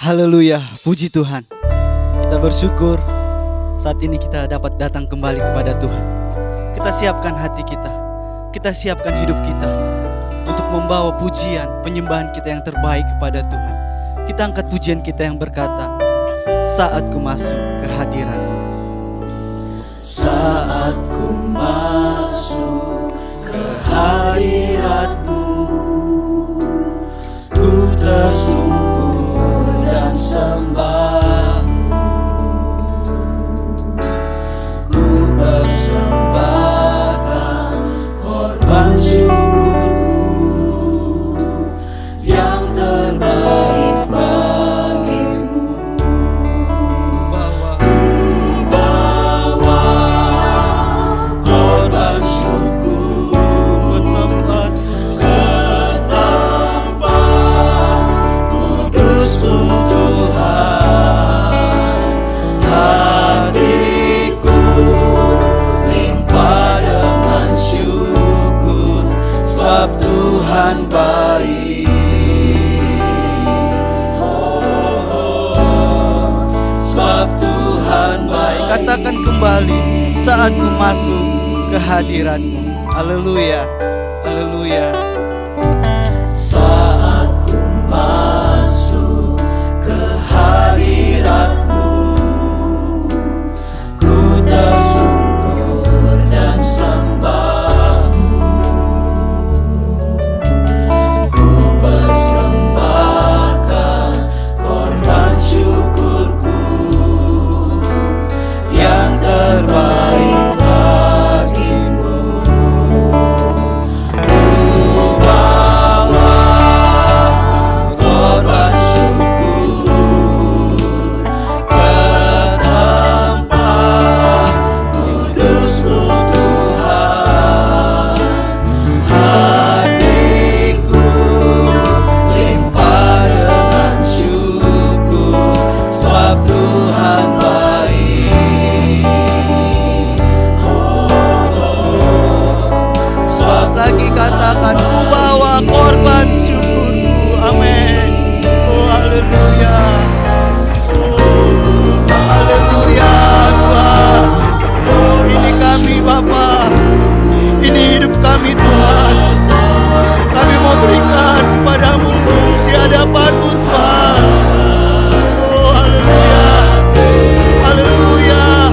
Haleluya, puji Tuhan. Kita bersyukur saat ini kita dapat datang kembali kepada Tuhan. Kita siapkan hati kita siapkan hidup kita untuk membawa pujian, penyembahan kita yang terbaik kepada Tuhan. Kita angkat pujian kita yang berkata, saat ku masuk ke hadirat-Mu. Saat ku masuk ke hadirat-Mu, ku tersungkur dan sembah, ku persembahkan korban syukurku yang terbaik bagimu. Ku bawa korban syukur ke tempat kudus-Mu Tuhan. Hatiku limpah dengan syukur, sebab Tuhan baik. Sebab Tuhan baik. Katakan kembali, saat ku masuk ke hadirat-Mu. Haleluya, haleluya. Saat ku masuk ke hadirat-Mu, ku tersungkur dan sembah-Mu, ku persembahkan korban syukurku yang terbaik bagimu. Ku bawa korban syukur ke tempat kudus-Mu Tuhan. Hatiku limpah dengan syukur, sebab Tuhan baik. Sebab lagi katakan, ku bawa korban syukurku. Amin. Oh haleluya. Oh haleluya Tuhan. Oh ini kami Bapa, ini hidup kami Tuhan. Kami mau berikan kepadamu di hadapan-Mu Tuhan. Oh haleluya, haleluya.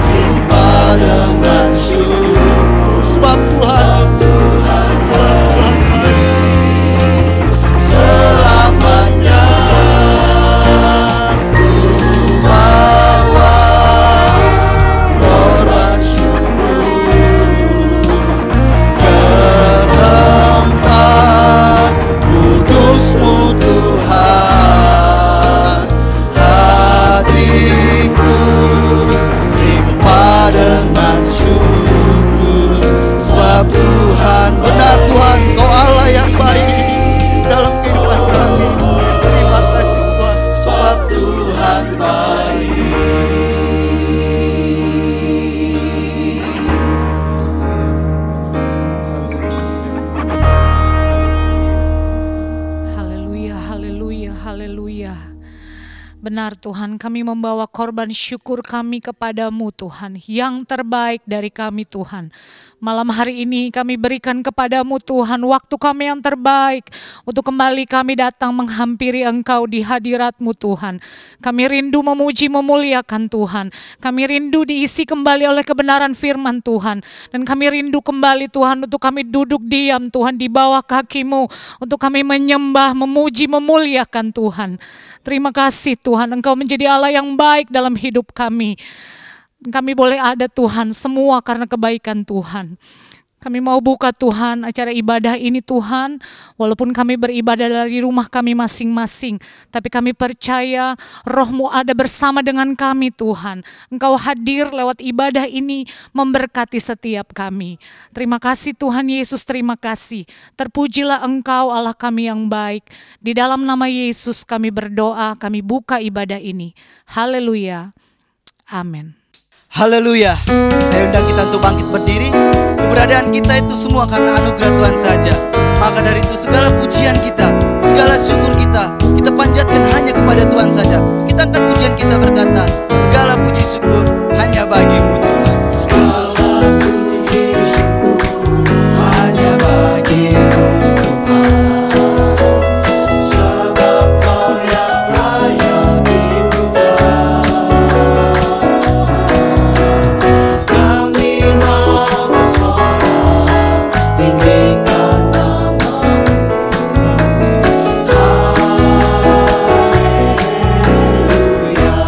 Limpah dengan syukur, sebab Tuhan baik. Selamanya ku bawa korban syukur ke tempat kudus-Mu Tuhan. Hatiku limpah dengan syukur, sebab Tuhan benar. Tuhan, Kau Allah yang baik dalam kehidupan kami. Terima kasih Tuhan, sebab Tuhan baik. Haleluya, haleluya, haleluya. Benar Tuhan, kami membawa korban syukur kami kepadamu Tuhan, yang terbaik dari kami Tuhan. Malam hari ini kami berikan kepadamu Tuhan waktu kami yang terbaik untuk kembali kami datang menghampiri Engkau di hadirat-Mu Tuhan. Kami rindu memuji memuliakan Tuhan. Kami rindu diisi kembali oleh kebenaran firman Tuhan. Dan kami rindu kembali Tuhan untuk kami duduk diam Tuhan di bawah kaki-Mu, untuk kami menyembah, memuji, memuliakan Tuhan. Terima kasih Tuhan, Engkau menjadi Allah yang baik dalam hidup kami. Kami boleh ada Tuhan, semua karena kebaikan Tuhan. Kami mau buka Tuhan acara ibadah ini Tuhan, walaupun kami beribadah dari rumah kami masing-masing, tapi kami percaya Roh-Mu ada bersama dengan kami Tuhan. Engkau hadir lewat ibadah ini memberkati setiap kami. Terima kasih Tuhan Yesus, terima kasih. Terpujilah Engkau Allah kami yang baik. Di dalam nama Yesus kami berdoa, kami buka ibadah ini. Haleluya. Amin. Haleluya. Saya undang kita untuk bangkit berdiri. Keberadaan kita itu semua karena anugerah Tuhan saja. Maka dari itu segala pujian kita, Segala syukur kita panjatkan hanya kepada Tuhan saja. Kita angkat pujian kita berkata, segala puji syukur hanya bagimu Tuhan. Segala puji syukur hanya bagimu Tuhan, sebab Kau yang layak dipuja. Kami mau bersorak tinggikan nama-Mu. Haleluya.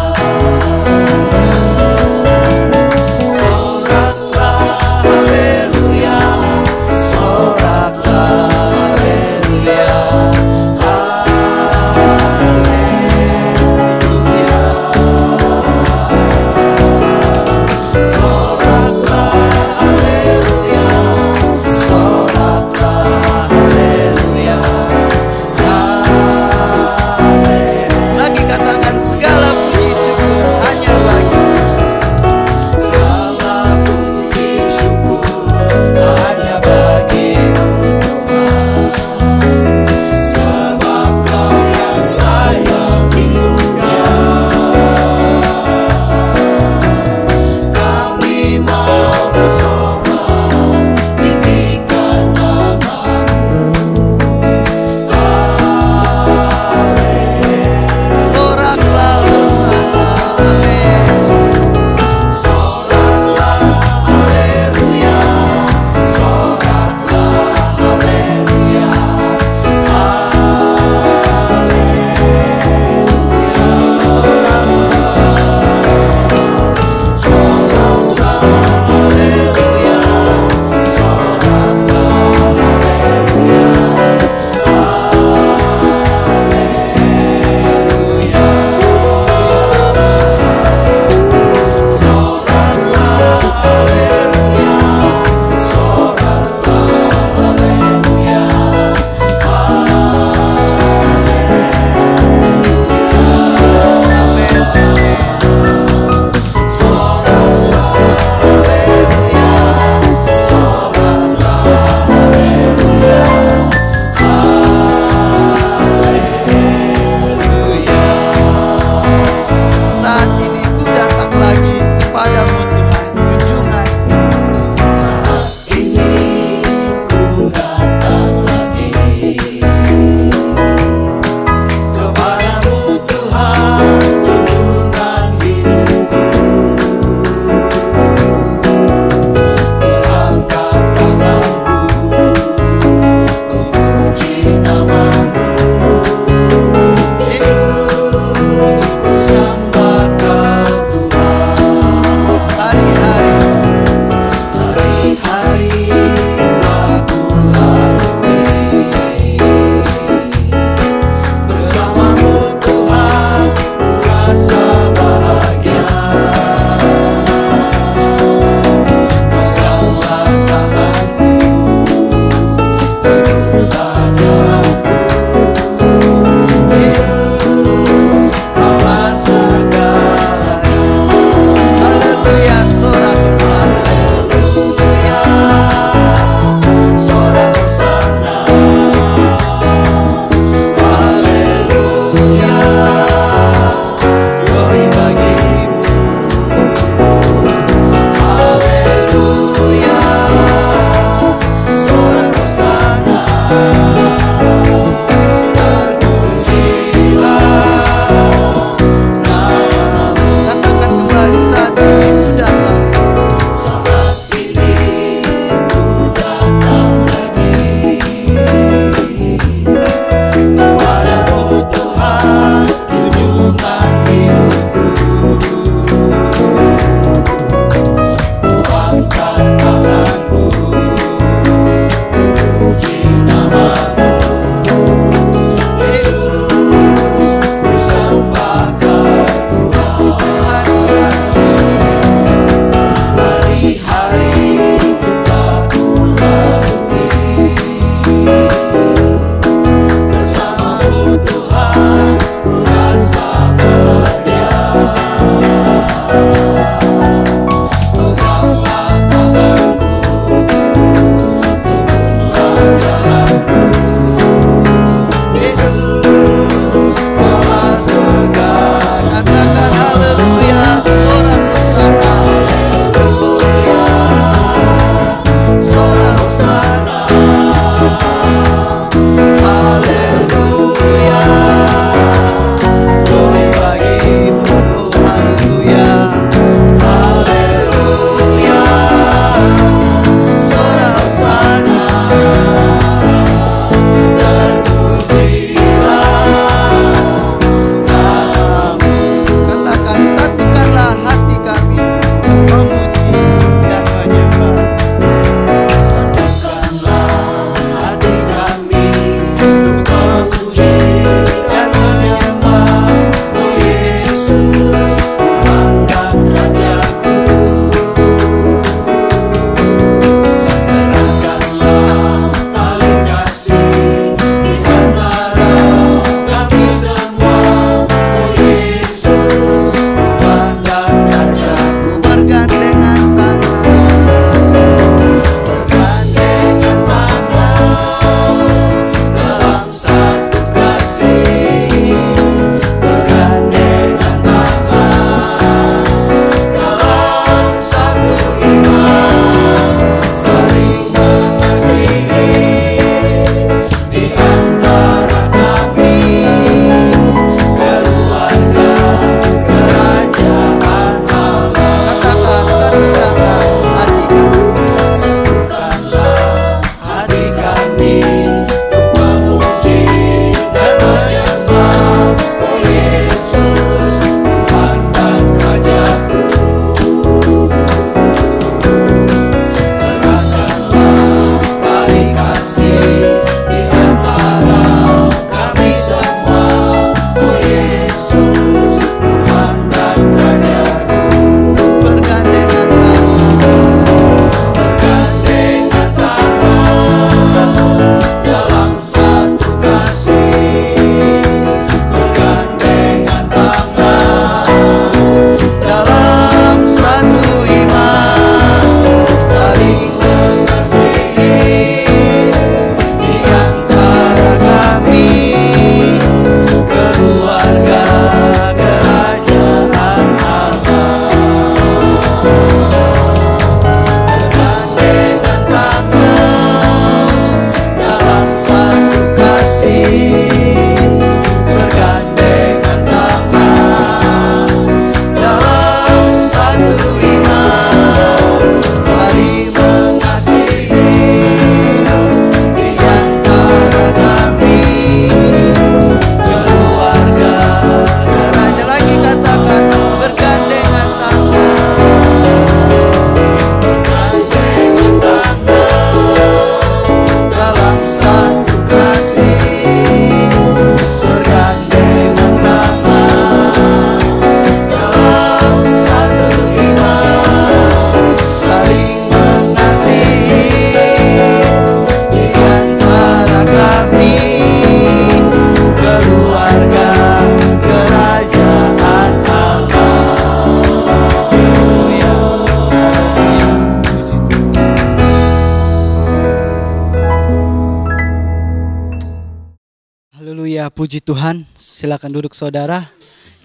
Puji Tuhan, silakan duduk saudara.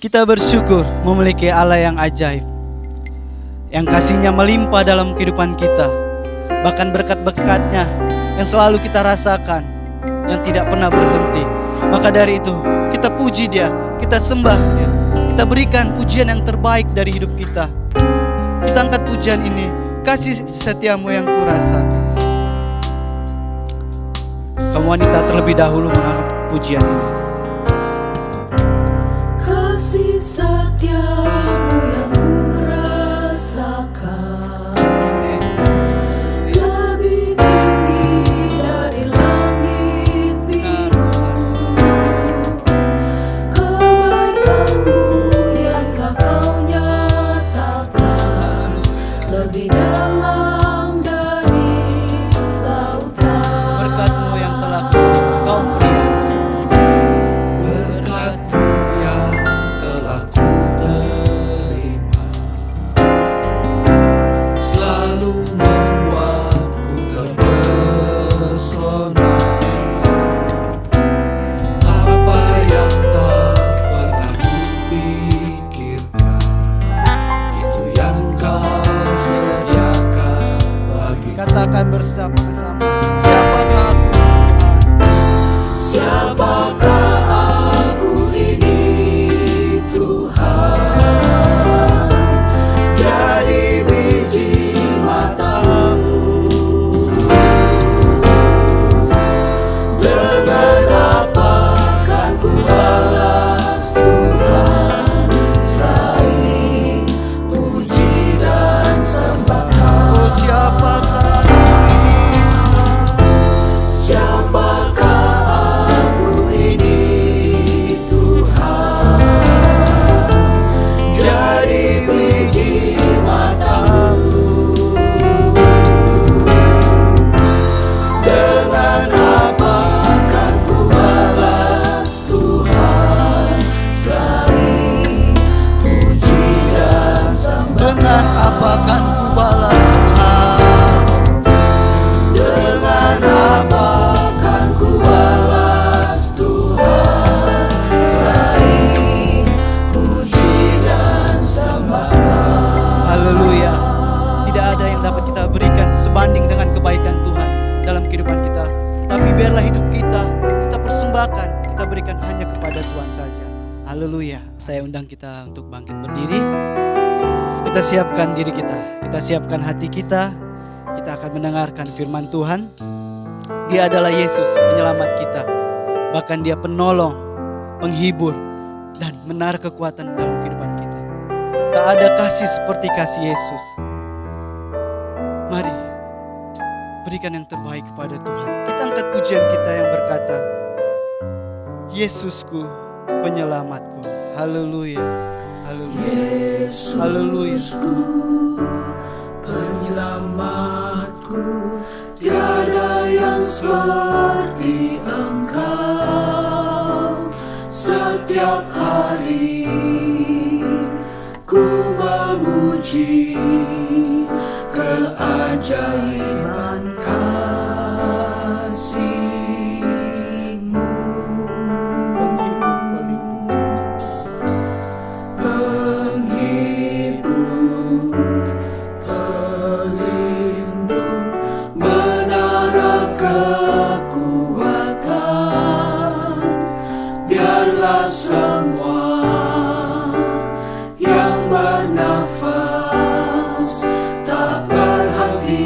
Kita bersyukur memiliki Allah yang ajaib, yang kasih-Nya melimpah dalam kehidupan kita. Bahkan berkat-berkat-Nya yang selalu kita rasakan, yang tidak pernah berhenti. Maka dari itu, kita puji Dia, kita sembah Dia, kita berikan pujian yang terbaik dari hidup kita. Kita angkat pujian ini, kasih setiamu yang kurasakan. Kamu wanita terlebih dahulu mengangkat pujian ini. Kasih setiamu yang kurasakan lebih tinggi dari langit biru. Kebaikanmu yang telah kau nyatakan lebih dalam dari lautan. Berkat-Mu yang telah Kau berikan. Berkat-Mu yang telah ku terima selalu membuatku terpesona. Apa yang tak pernah kupikirkan, itu yang Kau sediakan bagiku. Katakan bersama-sama, siapakah aku Tuhan? Siapakah aku ini Tuhan? Jadi biji mata-Mu. Dengan apa kan ku balas Tuhan selain puji dan sembah? Oh, siapakah aku ini? Siapakah aku ini Tuhan? Jadi biji mata-Mu. Dengan apa kan ku balas Tuhan selain puji dan sembah? Dengan apa kan ku balas Tuhan? Dengan apa kan ku balas Tuhan selain puji dan sembah? Haleluya. Tidak ada yang dapat kita berikan sebanding dengan kebaikan Tuhan dalam kehidupan kita. Tapi biarlah hidup kita persembahkan, kita berikan hanya kepada Tuhan saja. Haleluya. Saya undang kita untuk bangkit berdiri. Kita siapkan diri kita siapkan hati kita. Kita akan mendengarkan firman Tuhan. Dia adalah Yesus, penyelamat kita. Bahkan Dia penolong, penghibur, dan menaruh kekuatan dalam kehidupan kita. Tak ada kasih seperti kasih Yesus. Mari berikan yang terbaik kepada Tuhan. Kita angkat pujian kita yang berkata, Yesusku, penyelamatku. Haleluya. Haleluya. Haleluya. Yesusku, penyelamatku, tiada yang seperti Engkau. Setiap hari ku memuji keajaiban kasih-Mu. Penghibur, pelindung, menara kekuatan. Biarlah semua yang bernafas tak berhenti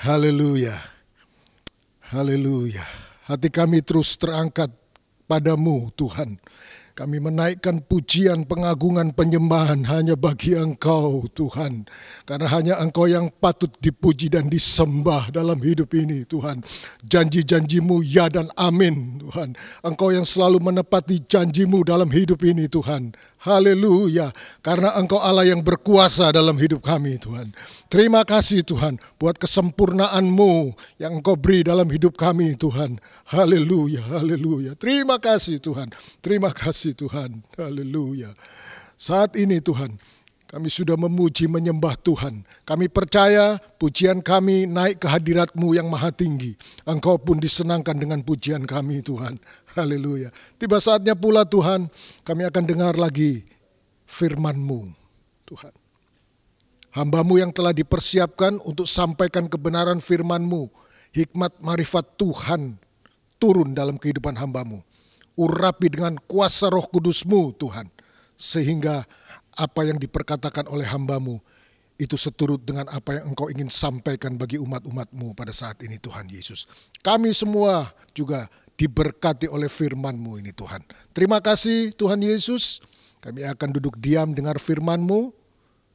Haleluya. Haleluya. Hati kami terus terangkat padamu Tuhan. Kami menaikkan pujian, pengagungan, penyembahan hanya bagi Engkau Tuhan. Karena hanya Engkau yang patut dipuji dan disembah dalam hidup ini Tuhan. Janji-janjimu ya dan amin Tuhan. Engkau yang selalu menepati janjimu dalam hidup ini Tuhan. Haleluya. Karena Engkau Allah yang berkuasa dalam hidup kami Tuhan. Terima kasih Tuhan buat kesempurnaan-Mu yang Engkau beri dalam hidup kami Tuhan. Haleluya, haleluya. Terima kasih Tuhan. Terima kasih Tuhan. Haleluya. Saat ini Tuhan, kami sudah memuji menyembah Tuhan. Kami percaya pujian kami naik ke hadirat-Mu yang maha tinggi. Engkau pun disenangkan dengan pujian kami Tuhan. Haleluya. Tiba saatnya pula Tuhan, kami akan dengar lagi firman-Mu Tuhan. Hamba-Mu yang telah dipersiapkan untuk sampaikan kebenaran firman-Mu. Hikmat marifat Tuhan turun dalam kehidupan hamba-Mu. Urapi dengan kuasa Roh Kudus-Mu Tuhan. Sehingga apa yang diperkatakan oleh hamba-Mu itu seturut dengan apa yang Engkau ingin sampaikan bagi umat-umat-Mu pada saat ini Tuhan Yesus. Kami semua juga diberkati oleh firman-Mu ini Tuhan. Terima kasih Tuhan Yesus. Kami akan duduk diam dengar firman-Mu.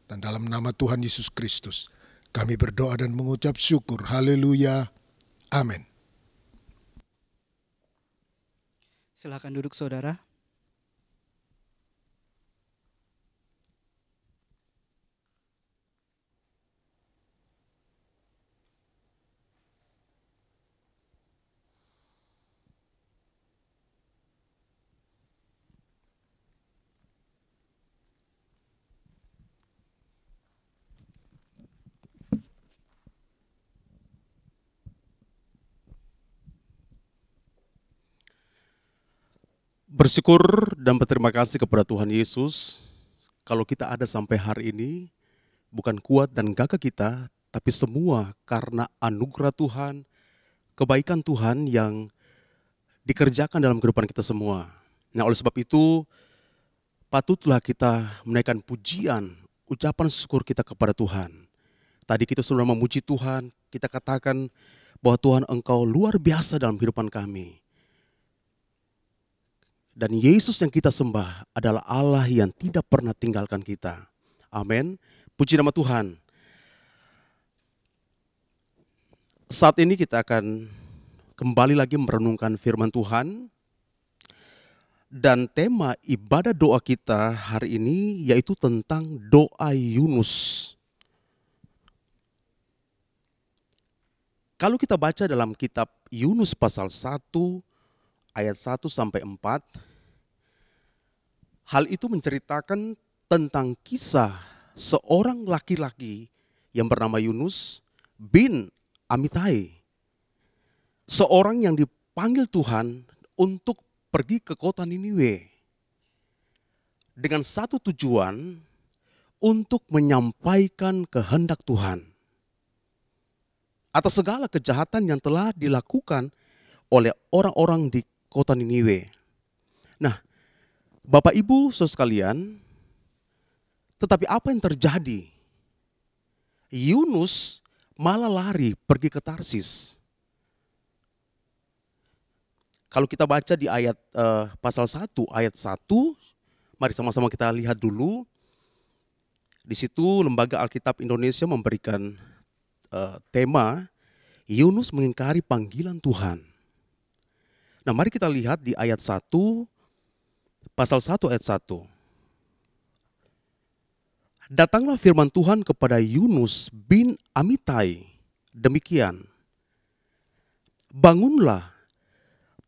Dan dalam nama Tuhan Yesus Kristus kami berdoa dan mengucap syukur. Haleluya. Amin. Silakan duduk saudara. Bersyukur dan berterima kasih kepada Tuhan Yesus, kalau kita ada sampai hari ini, bukan kuat dan gagah kita, tapi semua karena anugerah Tuhan, kebaikan Tuhan yang dikerjakan dalam kehidupan kita semua. Nah, oleh sebab itu, patutlah kita menaikkan pujian, ucapan syukur kita kepada Tuhan. Tadi kita sudah memuji Tuhan, kita katakan bahwa Tuhan Engkau luar biasa dalam kehidupan kami. Dan Yesus yang kita sembah adalah Allah yang tidak pernah tinggalkan kita. Amin. Puji nama Tuhan. Saat ini kita akan kembali lagi merenungkan firman Tuhan. Dan tema ibadah doa kita hari ini yaitu tentang doa Yunus. Kalau kita baca dalam kitab Yunus pasal 1 ayat 1 sampai 4, hal itu menceritakan tentang kisah seorang laki-laki yang bernama Yunus bin Amitai. Seorang yang dipanggil Tuhan untuk pergi ke kota Niniwe. Dengan satu tujuan untuk menyampaikan kehendak Tuhan. Atas segala kejahatan yang telah dilakukan oleh orang-orang di kota Niniwe. Nah, Bapak Ibu saudara sekalian, tetapi apa yang terjadi? Yunus malah lari pergi ke Tarsis. Kalau kita baca di ayat pasal 1 ayat 1, mari sama-sama kita lihat dulu. Di situ Lembaga Alkitab Indonesia memberikan tema Yunus mengingkari panggilan Tuhan. Nah, mari kita lihat di ayat 1 pasal 1 ayat 1. Datanglah firman Tuhan kepada Yunus bin Amitai. Demikian. Bangunlah,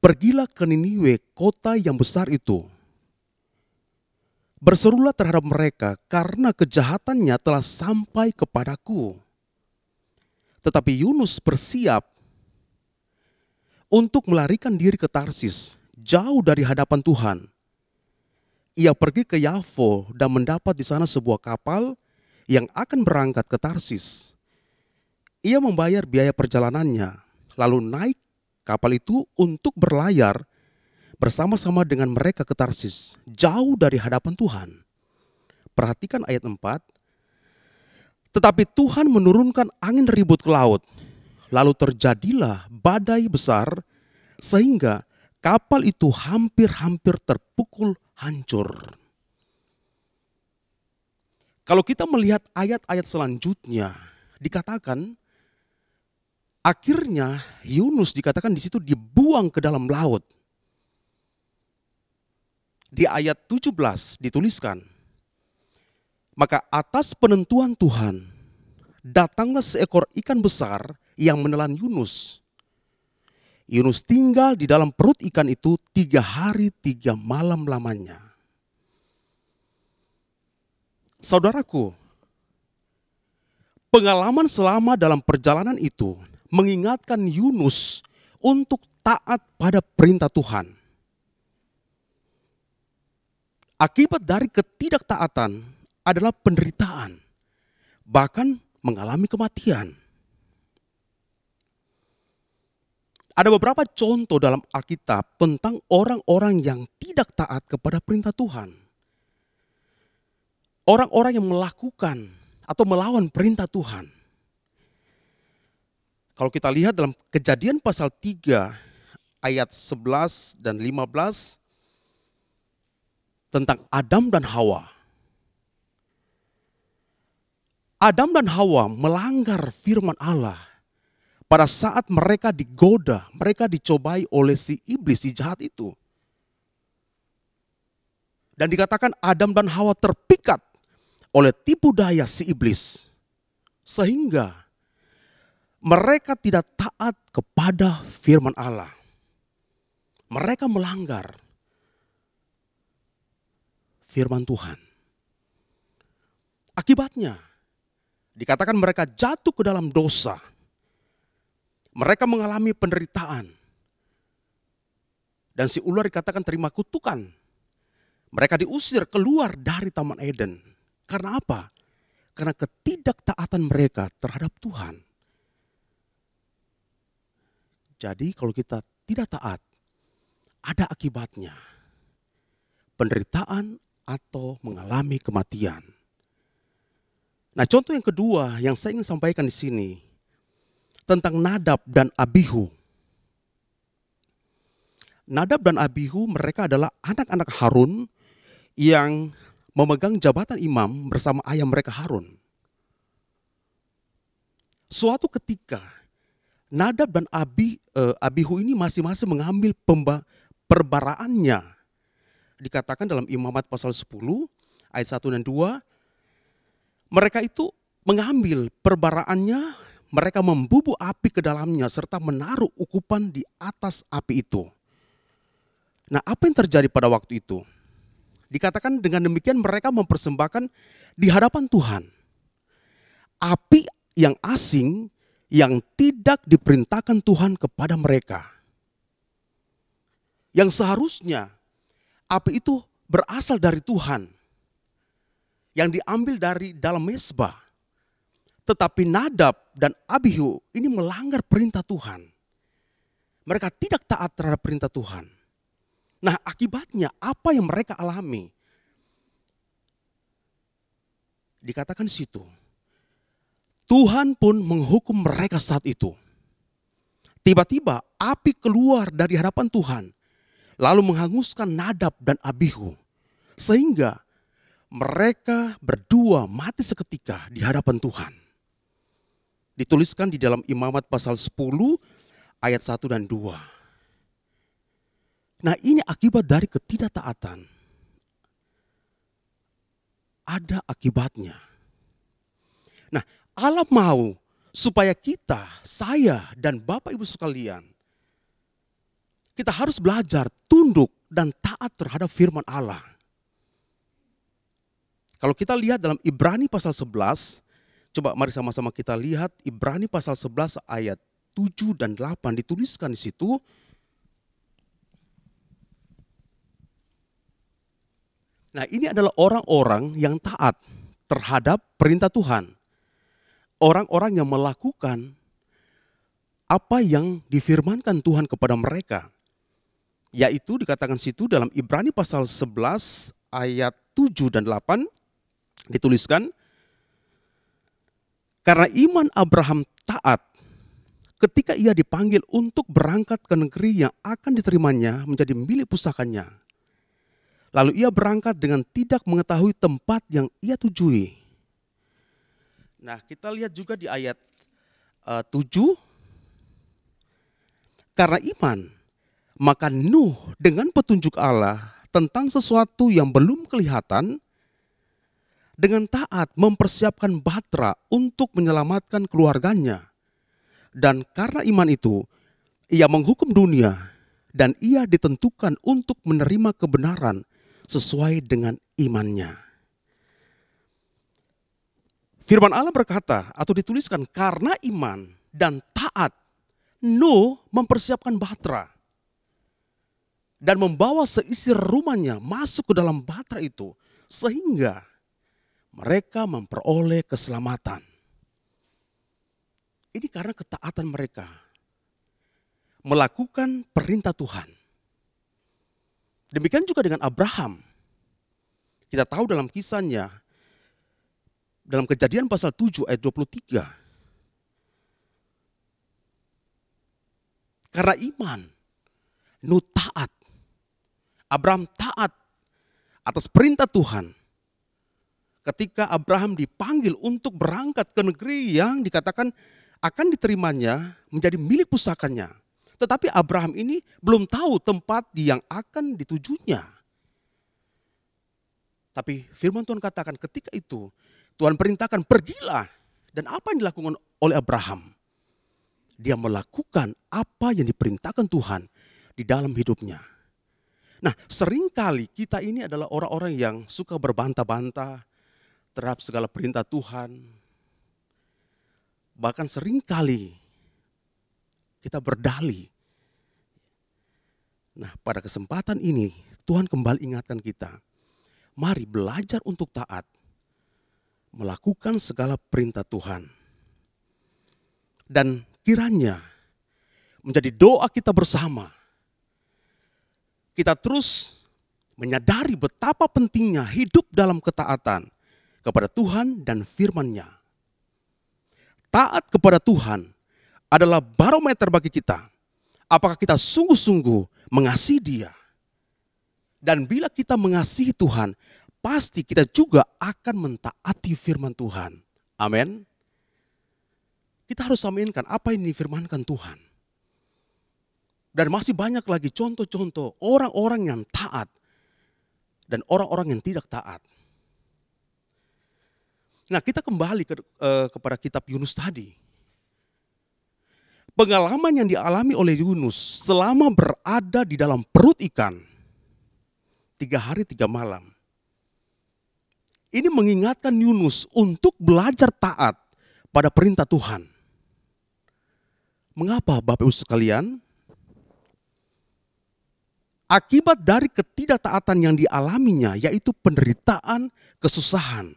pergilah ke Niniwe, kota yang besar itu. Berserulah terhadap mereka karena kejahatannya telah sampai kepadaku. Tetapi Yunus bersiap untuk melarikan diri ke Tarsis, jauh dari hadapan Tuhan. Ia pergi ke Yafo dan mendapat di sana sebuah kapal yang akan berangkat ke Tarsis. Ia membayar biaya perjalanannya, lalu naik kapal itu untuk berlayar bersama-sama dengan mereka ke Tarsis, jauh dari hadapan Tuhan. Perhatikan ayat 4. Tetapi Tuhan menurunkan angin ribut ke laut, lalu terjadilah badai besar sehingga kapal itu hampir-hampir terpukul hancur. Kalau kita melihat ayat-ayat selanjutnya, dikatakan akhirnya Yunus dikatakan di situ dibuang ke dalam laut. Di ayat 17 dituliskan, maka atas penentuan Tuhan datanglah seekor ikan besar yang menelan Yunus. Yunus tinggal di dalam perut ikan itu 3 hari 3 malam lamanya. Saudaraku, pengalaman selama dalam perjalanan itu mengingatkan Yunus untuk taat pada perintah Tuhan. Akibat dari ketidaktaatan adalah penderitaan, bahkan mengalami kematian. Ada beberapa contoh dalam Alkitab tentang orang-orang yang tidak taat kepada perintah Tuhan. Orang-orang yang melakukan atau melawan perintah Tuhan. Kalau kita lihat dalam Kejadian pasal 3 ayat 11 dan 15 tentang Adam dan Hawa. Adam dan Hawa melanggar firman Allah pada saat mereka digoda, mereka dicobai oleh si iblis, si jahat itu. Dan dikatakan Adam dan Hawa terpikat oleh tipu daya si iblis. Sehingga mereka tidak taat kepada firman Allah. Mereka melanggar firman Tuhan. Akibatnya, dikatakan mereka jatuh ke dalam dosa. Mereka mengalami penderitaan. Dan si ular dikatakan terima kutukan. Mereka diusir keluar dari Taman Eden. Karena apa? Karena ketidaktaatan mereka terhadap Tuhan. Jadi kalau kita tidak taat, ada akibatnya. Penderitaan atau mengalami kematian. Nah, contoh yang kedua yang saya ingin sampaikan di sini tentang Nadab dan Abihu. Nadab dan Abihu mereka adalah anak-anak Harun yang memegang jabatan imam bersama ayah mereka Harun. Suatu ketika Nadab dan Abihu ini masing-masing mengambil perbaraannya. Dikatakan dalam Imamat pasal 10 ayat 1 dan 2. Mereka itu mengambil perbaraannya, mereka membubuh api ke dalamnya serta menaruh ukupan di atas api itu. Nah, apa yang terjadi pada waktu itu? Dikatakan dengan demikian mereka mempersembahkan di hadapan Tuhan api yang asing yang tidak diperintahkan Tuhan kepada mereka. Yang seharusnya api itu berasal dari Tuhan, yang diambil dari dalam mezbah. Tetapi Nadab dan Abihu ini melanggar perintah Tuhan. Mereka tidak taat terhadap perintah Tuhan. Nah, akibatnya apa yang mereka alami? Dikatakan di situ, Tuhan pun menghukum mereka saat itu. Tiba-tiba api keluar dari hadapan Tuhan, lalu menghanguskan Nadab dan Abihu. Sehingga mereka berdua mati seketika di hadapan Tuhan. Dituliskan di dalam Imamat pasal 10 ayat 1 dan 2. Nah, ini akibat dari ketidaktaatan. Ada akibatnya. Nah, Allah mau supaya kita, saya dan Bapak Ibu sekalian, kita harus belajar tunduk dan taat terhadap firman Allah. Kalau kita lihat dalam Ibrani pasal 11, coba mari sama-sama kita lihat Ibrani pasal 11 ayat 7 dan 8 dituliskan di situ. Nah, ini adalah orang-orang yang taat terhadap perintah Tuhan. Orang-orang yang melakukan apa yang difirmankan Tuhan kepada mereka. Yaitu dikatakan situ dalam Ibrani pasal 11 ayat 7 dan 8 dituliskan, karena iman Abraham taat ketika ia dipanggil untuk berangkat ke negeri yang akan diterimanya menjadi milik pusakanya. Lalu ia berangkat dengan tidak mengetahui tempat yang ia tujui. Nah, kita lihat juga di ayat 7. Karena iman, maka Nuh dengan petunjuk Allah tentang sesuatu yang belum kelihatan, dengan taat mempersiapkan batra untuk menyelamatkan keluarganya. Dan karena iman itu, ia menghukum dunia dan ia ditentukan untuk menerima kebenaran sesuai dengan imannya. Firman Allah berkata atau dituliskan, karena iman dan taat, Nuh mempersiapkan batra dan membawa seisi rumahnya masuk ke dalam batra itu sehingga mereka memperoleh keselamatan. Ini karena ketaatan mereka melakukan perintah Tuhan. Demikian juga dengan Abraham. Kita tahu dalam kisahnya, dalam Kejadian pasal 7 ayat 23. Karena iman, Nuh taat. Abraham taat atas perintah Tuhan. Ketika Abraham dipanggil untuk berangkat ke negeri yang dikatakan akan diterimanya menjadi milik pusakanya. Tetapi Abraham ini belum tahu tempat yang akan ditujunya. Tapi firman Tuhan katakan ketika itu Tuhan perintahkan pergilah. Dan apa yang dilakukan oleh Abraham? Dia melakukan apa yang diperintahkan Tuhan di dalam hidupnya. Nah, seringkali kita ini adalah orang-orang yang suka berbantah-bantah terhadap segala perintah Tuhan. Bahkan seringkali kita berdalih. Nah, pada kesempatan ini Tuhan kembali ingatkan kita. Mari belajar untuk taat. Melakukan segala perintah Tuhan. Dan kiranya menjadi doa kita bersama. Kita terus menyadari betapa pentingnya hidup dalam ketaatan kepada Tuhan dan firman-Nya. Taat kepada Tuhan adalah barometer bagi kita. Apakah kita sungguh-sungguh mengasihi Dia. Dan bila kita mengasihi Tuhan, pasti kita juga akan mentaati firman Tuhan. Amin. Kita harus aminkan apa yang difirmankan Tuhan. Dan masih banyak lagi contoh-contoh orang-orang yang taat dan orang-orang yang tidak taat. Nah, kita kembali kepada kitab Yunus tadi. Pengalaman yang dialami oleh Yunus selama berada di dalam perut ikan 3 hari 3 malam. Ini mengingatkan Yunus untuk belajar taat pada perintah Tuhan. Mengapa Bapak Ibu sekalian? Akibat dari ketidaktaatan yang dialaminya, yaitu penderitaan, kesusahan.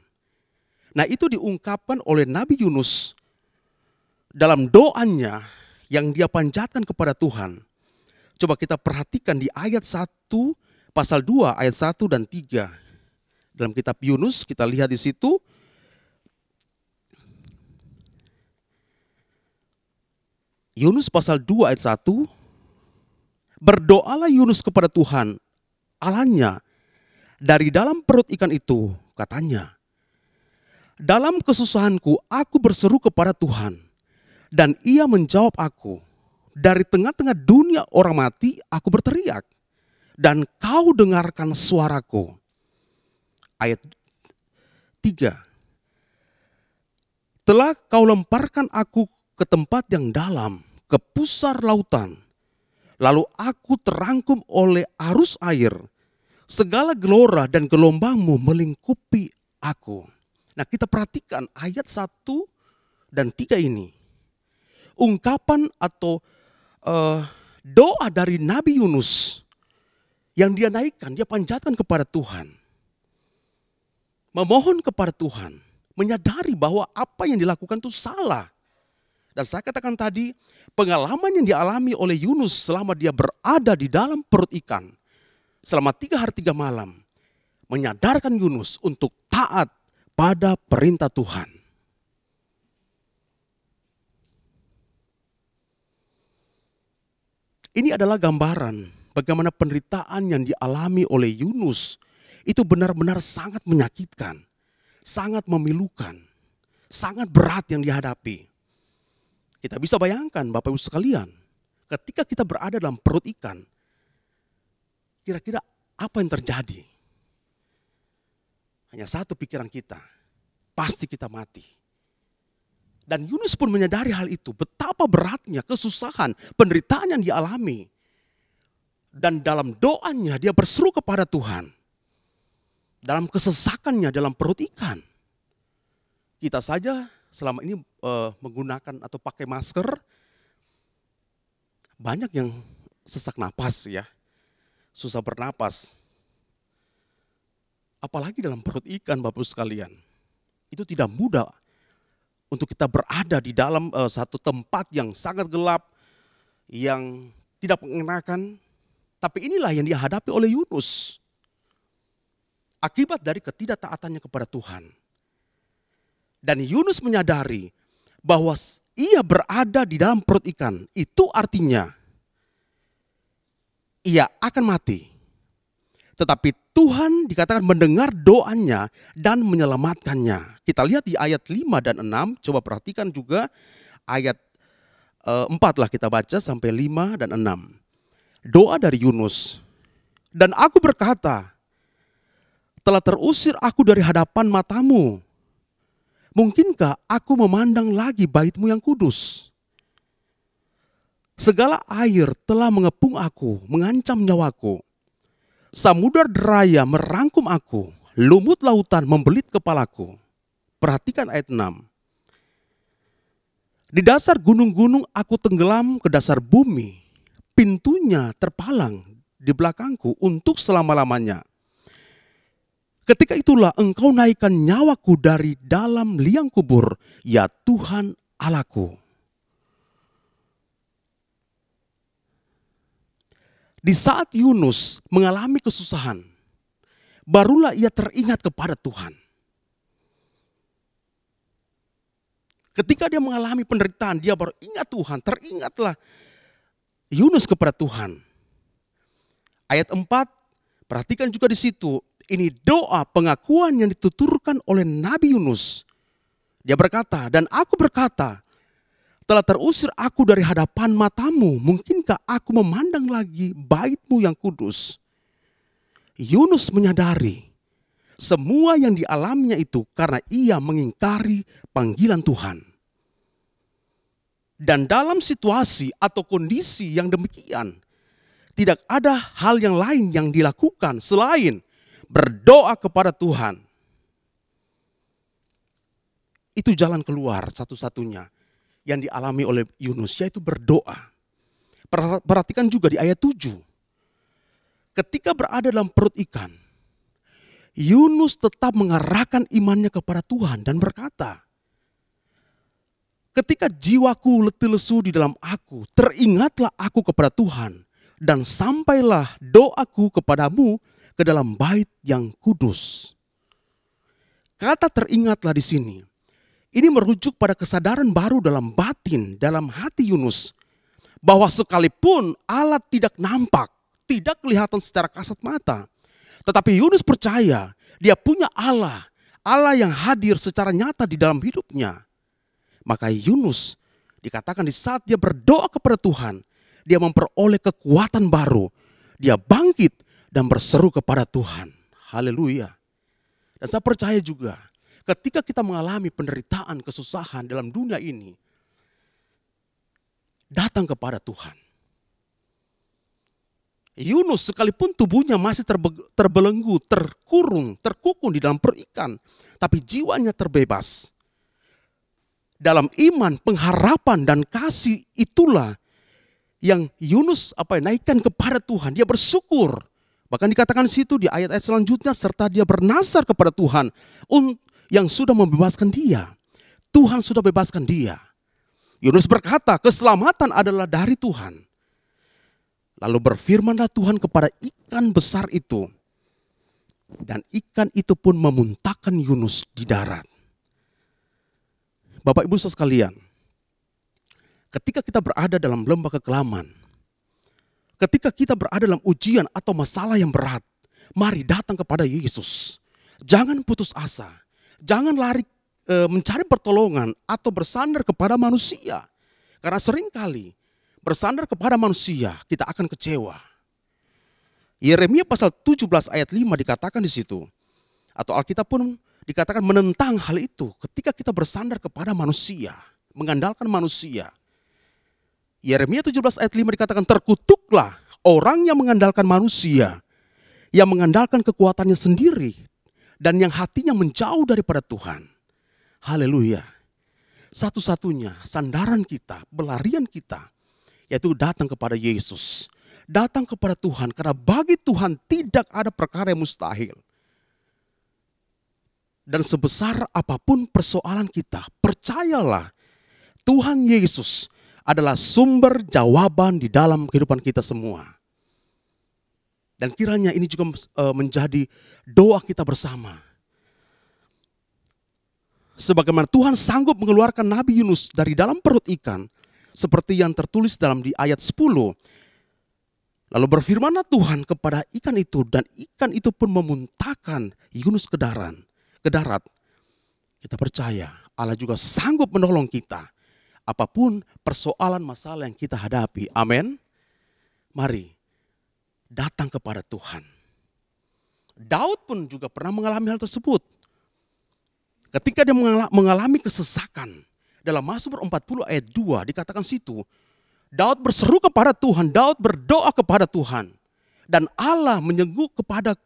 Nah, itu diungkapkan oleh Nabi Yunus dalam doanya yang dia panjatkan kepada Tuhan. Coba kita perhatikan di ayat 1, pasal 2, ayat 1 dan 3. Dalam kitab Yunus kita lihat di situ. Yunus pasal 2 ayat 1. Berdoalah Yunus kepada Tuhan, Allahnya, dari dalam perut ikan itu, katanya, dalam kesusahanku aku berseru kepada Tuhan, dan Ia menjawab aku. Dari tengah-tengah dunia orang mati aku berteriak, dan Kau dengarkan suaraku. Ayat 3. Telah Kau lemparkan aku ke tempat yang dalam, ke pusar lautan. Lalu aku terangkum oleh arus air. Segala gelora dan gelombangmu melingkupi aku. Nah, kita perhatikan ayat 1 dan 3 ini. Ungkapan atau doa dari Nabi Yunus yang dia naikkan, dia panjatkan kepada Tuhan. Memohon kepada Tuhan, menyadari bahwa apa yang dilakukan itu salah. Dan saya katakan tadi, pengalaman yang dialami oleh Yunus selama dia berada di dalam perut ikan, selama 3 hari 3 malam, menyadarkan Yunus untuk taat pada perintah Tuhan. Ini adalah gambaran bagaimana penderitaan yang dialami oleh Yunus itu benar-benar sangat menyakitkan, sangat memilukan, sangat berat yang dihadapi. Kita bisa bayangkan Bapak Ibu sekalian, ketika kita berada dalam perut ikan, kira-kira apa yang terjadi? Hanya satu pikiran kita, pasti kita mati. Dan Yunus pun menyadari hal itu, betapa beratnya kesusahan, penderitaan yang dialami. Dan dalam doanya dia berseru kepada Tuhan. Dalam kesesakannya dalam perut ikan. Kita saja selama ini menggunakan atau pakai masker, banyak yang sesak napas ya, susah bernapas. Apalagi dalam perut ikan Bapak Ibu sekalian. Itu tidak mudah untuk kita berada di dalam satu tempat yang sangat gelap, yang tidak mengenakan. Tapi inilah yang dihadapi oleh Yunus. Akibat dari ketidaktaatannya kepada Tuhan. Dan Yunus menyadari bahwa ia berada di dalam perut ikan. Itu artinya ia akan mati. Tetapi Tuhan dikatakan mendengar doanya dan menyelamatkannya. Kita lihat di ayat 5 dan 6. Coba perhatikan juga ayat 4 lah kita baca sampai 5 dan 6. Doa dari Yunus. Dan aku berkata, telah terusir aku dari hadapan matamu. Mungkinkah aku memandang lagi bait-Mu yang kudus? Segala air telah mengepung aku, mengancam nyawaku. Samudra deraya merangkum aku, lumut lautan membelit kepalaku. Perhatikan ayat 6. Di dasar gunung-gunung aku tenggelam ke dasar bumi. Pintunya terpalang di belakangku untuk selama-lamanya. Ketika itulah Engkau naikkan nyawaku dari dalam liang kubur, ya Tuhan Allahku. Di saat Yunus mengalami kesusahan, barulah ia teringat kepada Tuhan. Ketika dia mengalami penderitaan, dia baru ingat Tuhan, teringatlah Yunus kepada Tuhan. Ayat 4, perhatikan juga di situ. Ini doa pengakuan yang dituturkan oleh Nabi Yunus. Dia berkata, dan aku berkata, telah terusir aku dari hadapan matamu. Mungkinkah aku memandang lagi bait-Mu yang kudus? Yunus menyadari semua yang dialaminya itu karena ia mengingkari panggilan Tuhan. Dan dalam situasi atau kondisi yang demikian, tidak ada hal yang lain yang dilakukan selain berdoa kepada Tuhan. Itu jalan keluar satu-satunya yang dialami oleh Yunus, yaitu berdoa. Perhatikan juga di ayat 7. Ketika berada dalam perut ikan, Yunus tetap mengarahkan imannya kepada Tuhan dan berkata, ketika jiwaku letih lesu di dalam aku, teringatlah aku kepada Tuhan, dan sampailah doaku kepadamu ke dalam bait yang kudus. Kata teringatlah di sini, ini merujuk pada kesadaran baru dalam batin, dalam hati Yunus, bahwa sekalipun Allah tidak nampak, tidak kelihatan secara kasat mata, tetapi Yunus percaya dia punya Allah, Allah yang hadir secara nyata di dalam hidupnya. Maka Yunus dikatakan di saat dia berdoa kepada Tuhan, dia memperoleh kekuatan baru. Dia bangkit dan berseru kepada Tuhan. Haleluya. Dan saya percaya juga ketika kita mengalami penderitaan, kesusahan dalam dunia ini, datang kepada Tuhan. Yunus sekalipun tubuhnya masih terbelenggu, terkurung, terkukung di dalam perut ikan, tapi jiwanya terbebas. Dalam iman, pengharapan dan kasih itulah yang Yunus naikkan kepada Tuhan. Dia bersyukur. Bahkan dikatakan di situ di ayat-ayat selanjutnya, serta dia bernazar kepada Tuhan yang sudah membebaskan dia. Tuhan sudah bebaskan dia. Yunus berkata, keselamatan adalah dari Tuhan. Lalu berfirmanlah Tuhan kepada ikan besar itu. Dan ikan itu pun memuntahkan Yunus di darat. Bapak Ibu sekalian, ketika kita berada dalam lembah kekelaman, ketika kita berada dalam ujian atau masalah yang berat, mari datang kepada Yesus. Jangan putus asa. Jangan lari mencari pertolongan atau bersandar kepada manusia. Karena seringkali bersandar kepada manusia kita akan kecewa. Yeremia pasal 17 ayat 5 dikatakan di situ. Atau Alkitab pun dikatakan menentang hal itu ketika kita bersandar kepada manusia, mengandalkan manusia. Yeremia 17 ayat 5 dikatakan, terkutuklah orang yang mengandalkan manusia, yang mengandalkan kekuatannya sendiri, dan yang hatinya menjauh daripada Tuhan. Haleluya. Satu-satunya sandaran kita, pelarian kita, yaitu datang kepada Yesus. Datang kepada Tuhan, karena bagi Tuhan tidak ada perkara yang mustahil. Dan sebesar apapun persoalan kita, percayalah Tuhan Yesus adalah sumber jawaban di dalam kehidupan kita semua. Dan kiranya ini juga menjadi doa kita bersama. Sebagaimana Tuhan sanggup mengeluarkan Nabi Yunus dari dalam perut ikan, seperti yang tertulis dalam di ayat 10. Lalu berfirmanlah Tuhan kepada ikan itu, dan ikan itu pun memuntahkan Yunus ke darat. Kita percaya Allah juga sanggup menolong kita. Apapun persoalan masalah yang kita hadapi. Amin. Mari datang kepada Tuhan. Daud pun juga pernah mengalami hal tersebut. Ketika dia mengalami kesesakan. Dalam Mazmur 40 ayat 2 dikatakan situ. Daud berseru kepada Tuhan, Daud berdoa kepada Tuhan. Dan Allah menyenguk kepada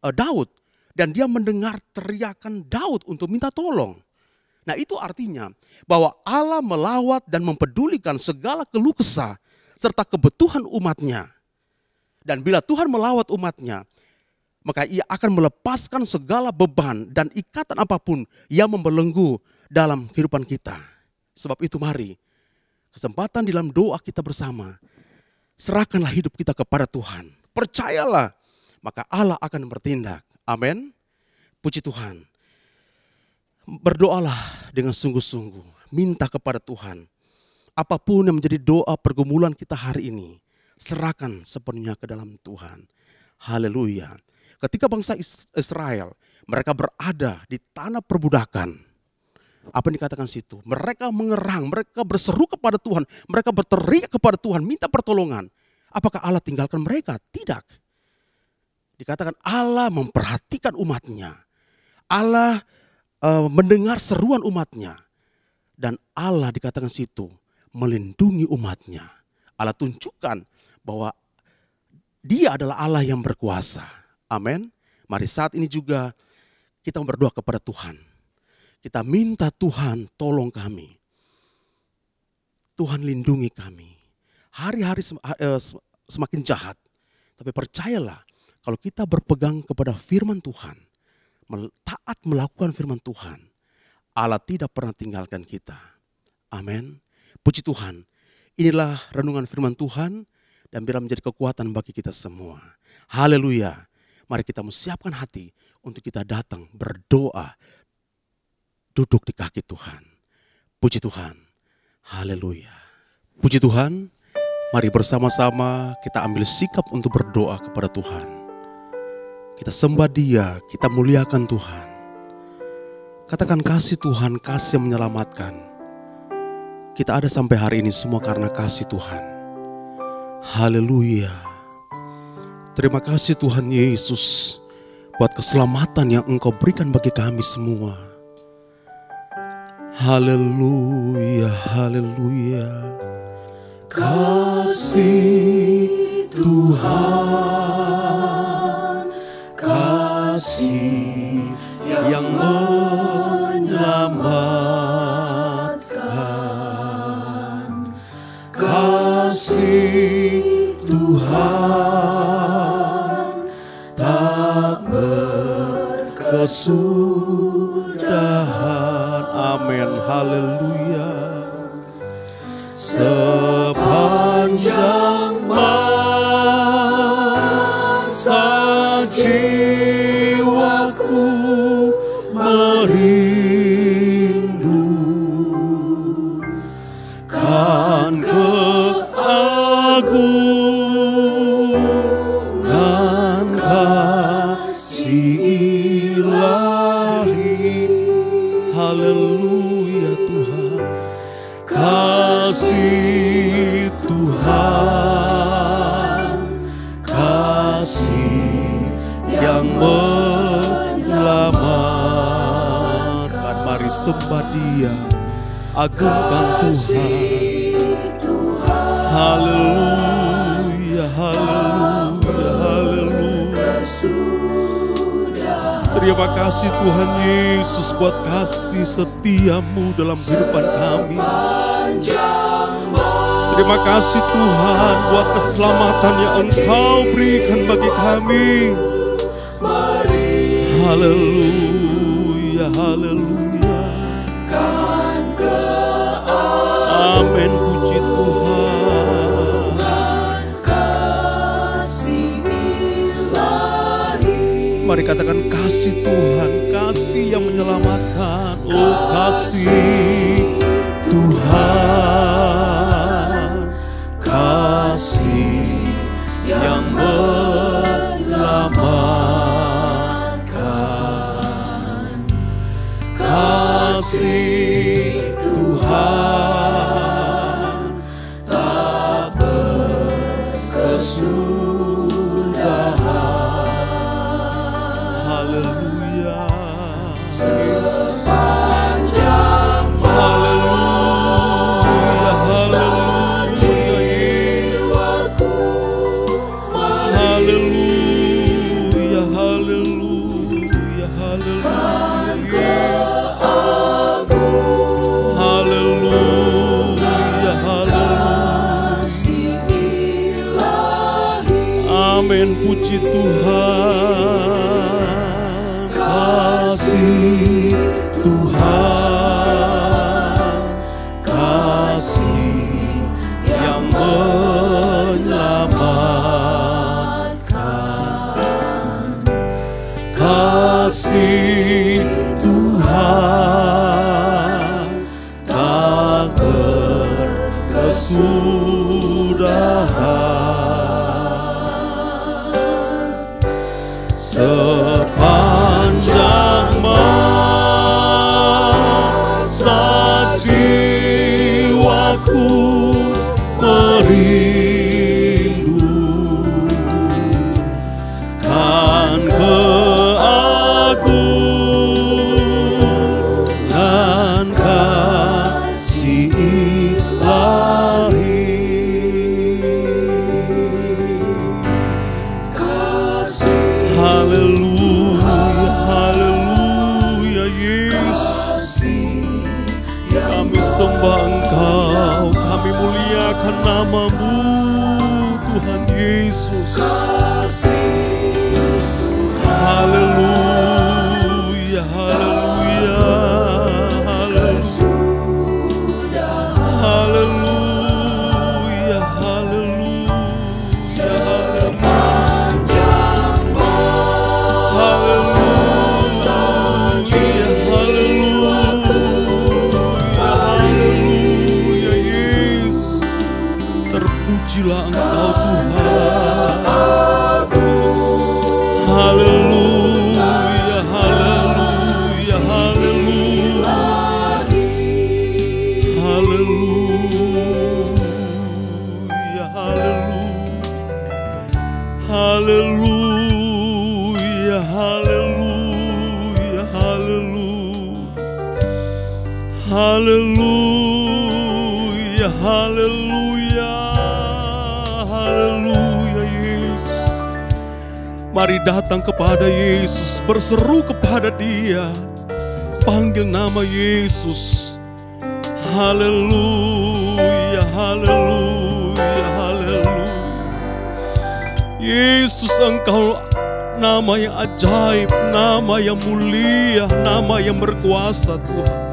Daud. Dan dia mendengar teriakan Daud untuk minta tolong. Nah itu artinya bahwa Allah melawat dan mempedulikan segala keluh kesah serta kebutuhan umatnya. Dan bila Tuhan melawat umatnya, maka ia akan melepaskan segala beban dan ikatan apapun yang membelenggu dalam kehidupan kita. Sebab itu mari, kesempatan di dalam doa kita bersama, serahkanlah hidup kita kepada Tuhan. Percayalah, maka Allah akan bertindak. Amin. Puji Tuhan. Berdoalah dengan sungguh-sungguh. Minta kepada Tuhan. Apapun yang menjadi doa pergumulan kita hari ini, serahkan sepenuhnya ke dalam Tuhan. Haleluya. Ketika bangsa Israel, mereka berada di tanah perbudakan. Apa yang dikatakan situ? Mereka mengerang, mereka berseru kepada Tuhan. Mereka berteriak kepada Tuhan, minta pertolongan. Apakah Allah tinggalkan mereka? Tidak. Dikatakan Allah memperhatikan umatnya. Allah mendengar seruan umatnya. Dan Allah dikatakan situ melindungi umatnya. Allah tunjukkan bahwa Dia adalah Allah yang berkuasa. Amin. Mari saat ini juga kita berdoa kepada Tuhan. Kita minta Tuhan tolong kami. Tuhan lindungi kami. Hari-hari semakin jahat. Tapi percayalah, kalau kita berpegang kepada firman Tuhan, taat melakukan firman Tuhan, Allah tidak pernah tinggalkan kita. Amin. Puji Tuhan. Inilah renungan firman Tuhan dan biar menjadi kekuatan bagi kita semua. Haleluya. Mari kita menyiapkan hati untuk kita datang berdoa, duduk di kaki Tuhan. Puji Tuhan. Haleluya. Puji Tuhan. Mari bersama-sama kita ambil sikap untuk berdoa kepada Tuhan. Kita sembah Dia, kita muliakan Tuhan. Katakan kasih Tuhan, kasih yang menyelamatkan. Kita ada sampai hari ini semua karena kasih Tuhan. Haleluya. Terima kasih Tuhan Yesus buat keselamatan yang Engkau berikan bagi kami semua. Haleluya, haleluya. Kasih Tuhan, kasih yang menyelamatkan, kasih Tuhan tak berkesudahan. Amin, haleluya. Sepanjang masa jiwaku merindu kan keagungan yang menyelamatkan. Mari sembah Dia, agungkan Tuhan. Haleluya, haleluya, haleluya. Terima kasih Tuhan Yesus buat kasih setiamu dalam kehidupan kami. Terima kasih Tuhan buat keselamatan yang Engkau berikan bagi kami. Haleluya, haleluya. Amin, puji Tuhan. Mari katakan kasih Tuhan, kasih yang menyelamatkan. Oh kasih Tuhan, kasih yang menyelamatkan. Kasih Tuhan tak berkesudahan. Haleluya. Sepanjang haleluya, haleluya Yesus. Haleluya, haleluya, haleluya Yesus. Haleluya, haleluya. Amin, puji Tuhan. Kasih Tuhan, kasih yang menyelamatkan. Kasih Tuhan tak berkesudahan. Sepanjang masa jiwaku merindukan keagungan kasih Ilahi. Haleluya, haleluya Yesus. Kami sembah Engkau, kami muliakan nama-Mu Tuhan Yesus. Haleluya, haleluya, haleluya, haleluya, haleluya. Terpujilah Engkau Tuhan. Haleluya, haleluya, haleluya. Haleluya, haleluya. Haleluya, haleluya, haleluya. Haleluya, haleluya, haleluya Yesus. Mari datang kepada Yesus, berseru kepada Dia, panggil nama Yesus. Haleluya, haleluya, haleluya. Yesus, Engkau nama yang ajaib, nama yang mulia, nama yang berkuasa Tuhan.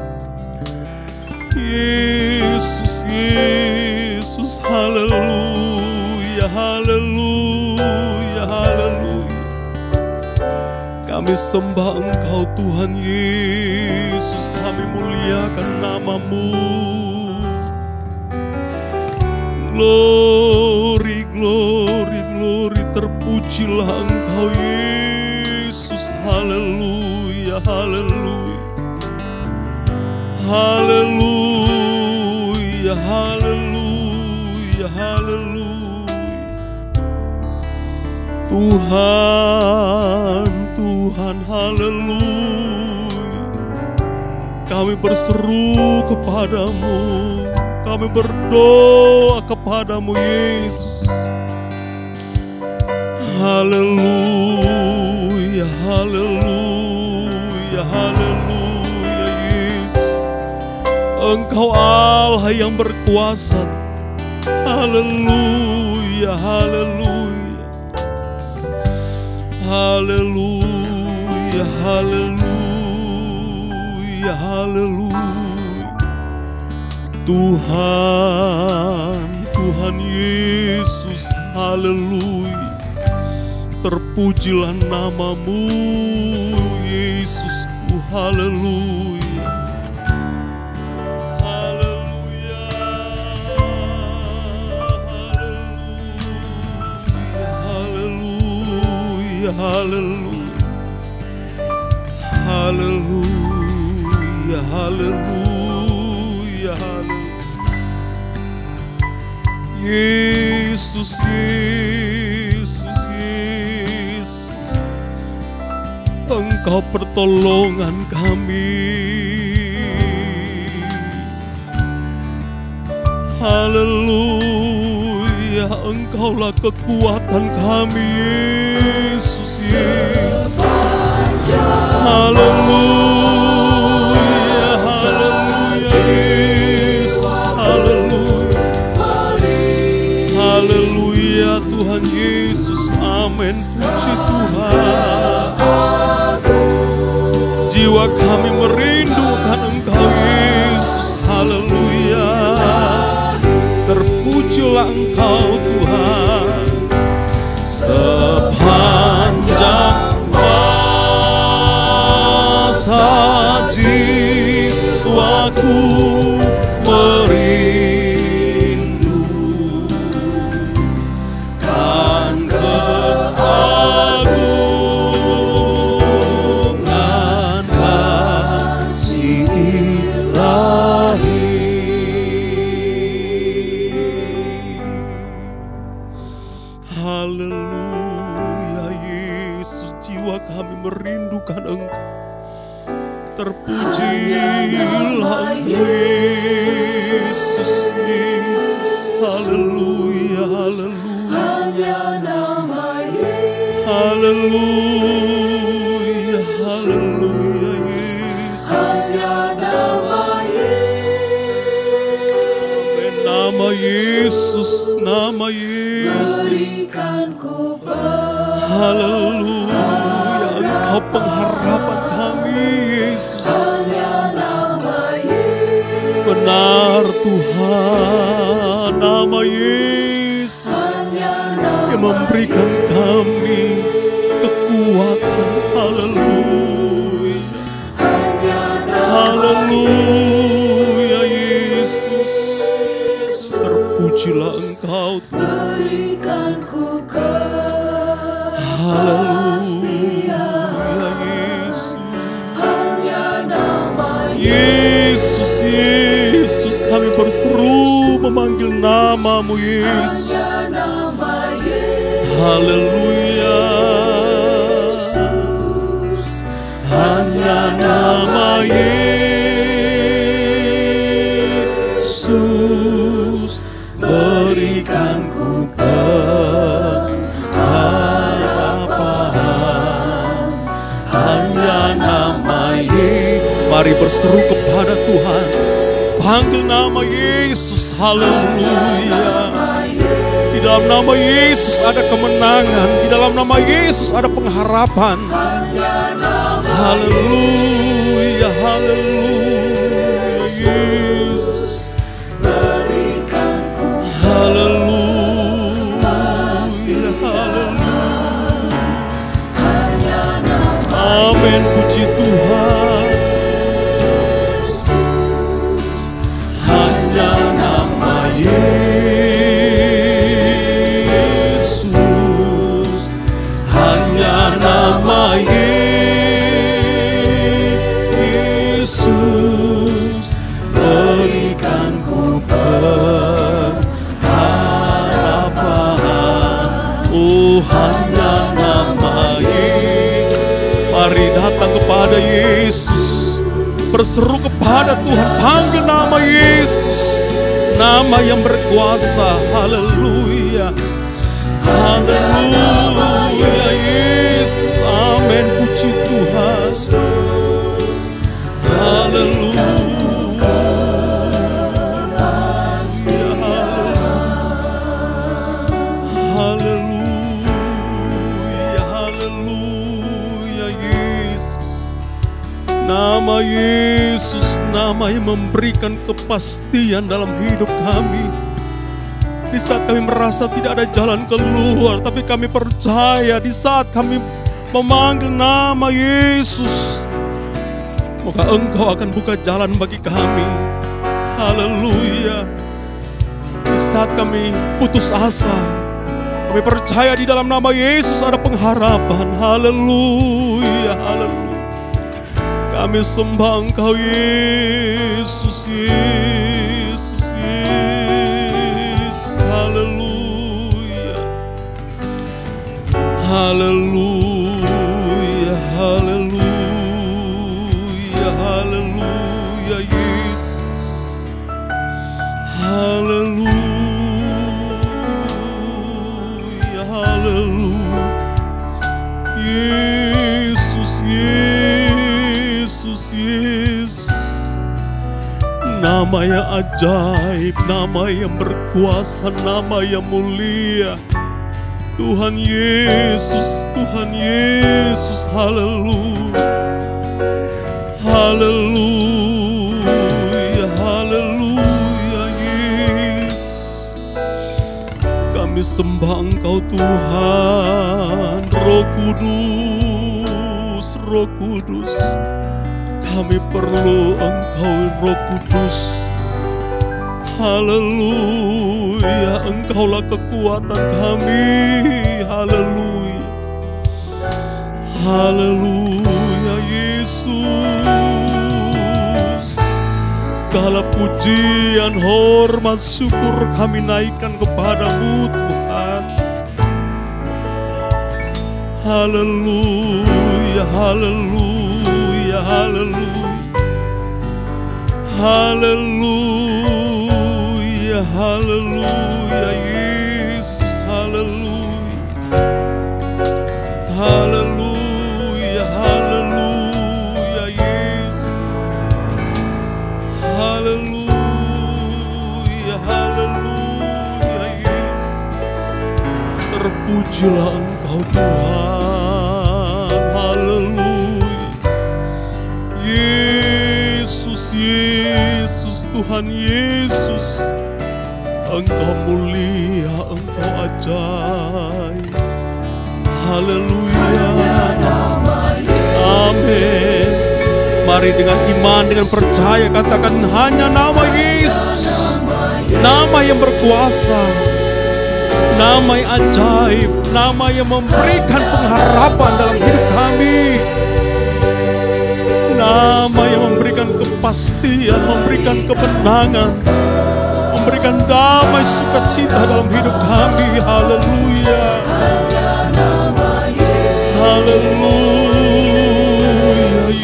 Yesus, Yesus, haleluya, haleluya, haleluya. Kami sembah Engkau Tuhan Yesus, kami muliakan nama-Mu. Glory, glory, glory, terpujilah Engkau Yesus, haleluya, haleluya. Haleluya, haleluya, haleluya. Tuhan, Haleluya. Kami berseru kepadamu, kami berdoa kepadamu Yesus. Haleluya, haleluya, haleluya Yesus. Engkau Allah yang berkuasa. Haleluya, haleluya. Haleluya, haleluya, haleluya. Tuhan, Tuhan Yesus, haleluya. Terpujilah namamu Yesusku, haleluya. Haleluya, haleluya, haleluya, haleluya, haleluya, haleluya. Yesus, Yesus, Yesus, Engkau pertolongan kami. Haleluya, Engkaulah kekuatan kami Yesus, Yesus. Haleluya, haleluya Yesus, haleluya. Haleluya Tuhan Yesus, amin, puji Tuhan. Jiwa kami merindukan Engkau Yesus, haleluya. Terpujilah Engkau Tuhan. Sepanjang masa jiwaku merindukan keagungan kasih Ilahi. Haleluya Yesus, jiwa kami merindukan Engkau. Terpujilah Engkau Yesus, Yesus, haleluya, haleluya. Haleluya, haleluya Yesus. Amin, nama Yesus, nama Yesus. Haleluya, Engkau pengharapan kami Yesus. Benar Tuhan, nama Yesus yang memberikan kami kekuatan. Haleluya, haleluya Yesus. Terpujilah Engkau Tuhan. Haleluya Yesus. Yesus, Yesus, kami berseru memanggil namamu Yesus. Haleluya. Hanya nama Yesus berikanku pengharapan. Hanya nama Yesus. Mari berseru kepada Tuhan. Panggil nama Yesus. Haleluya. Di dalam nama Yesus ada kemenangan. Di dalam nama Yesus ada pengharapan. Haleluya, haleluya Yesus. Haleluya, haleluya. Amin, puji Tuhan. Hanya nama Yesus, hanya nama Yesus Mari datang kepada Yesus, berseru kepada Tuhan, panggil nama Yesus, nama yang berkuasa. Haleluya, haleluya Yesus, amin, puji Tuhan. Haleluya, nama Yesus, nama yang memberikan kepastian dalam hidup kami. Di saat kami merasa tidak ada jalan keluar, tapi kami percaya di saat kami memanggil nama Yesus, maka Engkau akan buka jalan bagi kami. Haleluya. Di saat kami putus asa, kami percaya di dalam nama Yesus ada pengharapan. Haleluya, haleluya. Kami sembah Engkau Yesus, Yesus, Yesus. Haleluya, haleluya, haleluya, haleluya Yesus. Haleluya, haleluya Yesus, Yesus, Yesus. Nama yang ajaib, nama yang berkuasa, nama yang mulia. Tuhan Yesus, Tuhan Yesus. Haleluya, haleluya, haleluya Yesus. Kami sembah Engkau Tuhan, Roh Kudus, Roh Kudus. Kami perlu Engkau Roh Kudus. Haleluya, Engkaulah kekuatan kami. Haleluya, haleluya Yesus. Segala pujian, hormat, syukur kami naikkan kepadamu Tuhan. Haleluya, haleluya, haleluya, haleluya, haleluya Yesus. Haleluya, haleluya, haleluya Yesus. Haleluya, haleluya Yesus. Terpujilah Engkau Tuhan. Haleluya Yesus, Yesus, Tuhan Yesus. Engkau mulia, Engkau ajaib. Haleluya, amin. Mari dengan iman, dengan percaya katakan hanya nama Yesus, nama yang berkuasa, nama yang ajaib, nama yang memberikan pengharapan dalam hidup kami, nama yang memberikan kepastian, memberikan kemenangan, memberikan damai sukacita dalam hidup kami. Haleluya, haleluya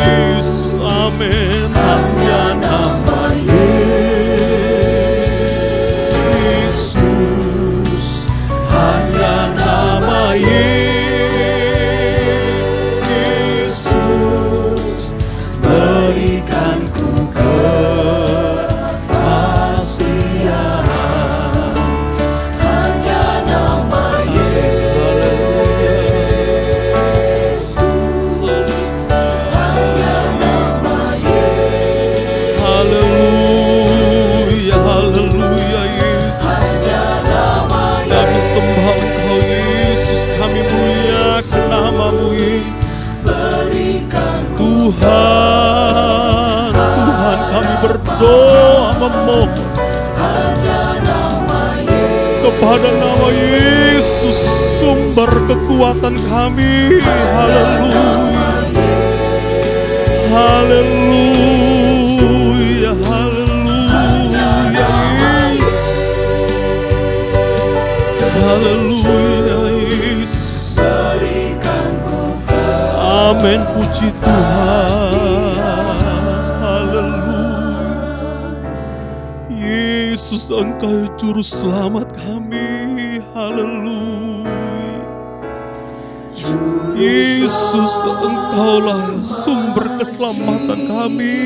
Yesus, amin. Hanya nama Yesus, hanya nama Yesus, berikanku kepastian. Hanya nama Yesus, hanya nama Yesus. Haleluya, haleluya Yesus. Hanya nama Yesus. Kami sembah Engkau Yesus, kami muliakan nama-Mu Yesus. Tuhan, Tuhan kami berdoa memohon kepada nama Yesus, sumber kekuatan kami. Haleluya, haleluya, haleluya Yesus. Haleluya Yesus. Amin, puji Tuhan. Haleluya. Yesus, Engkau juru selamat kami. Haleluya. Yesus, Engkaulah sumber keselamatan kami.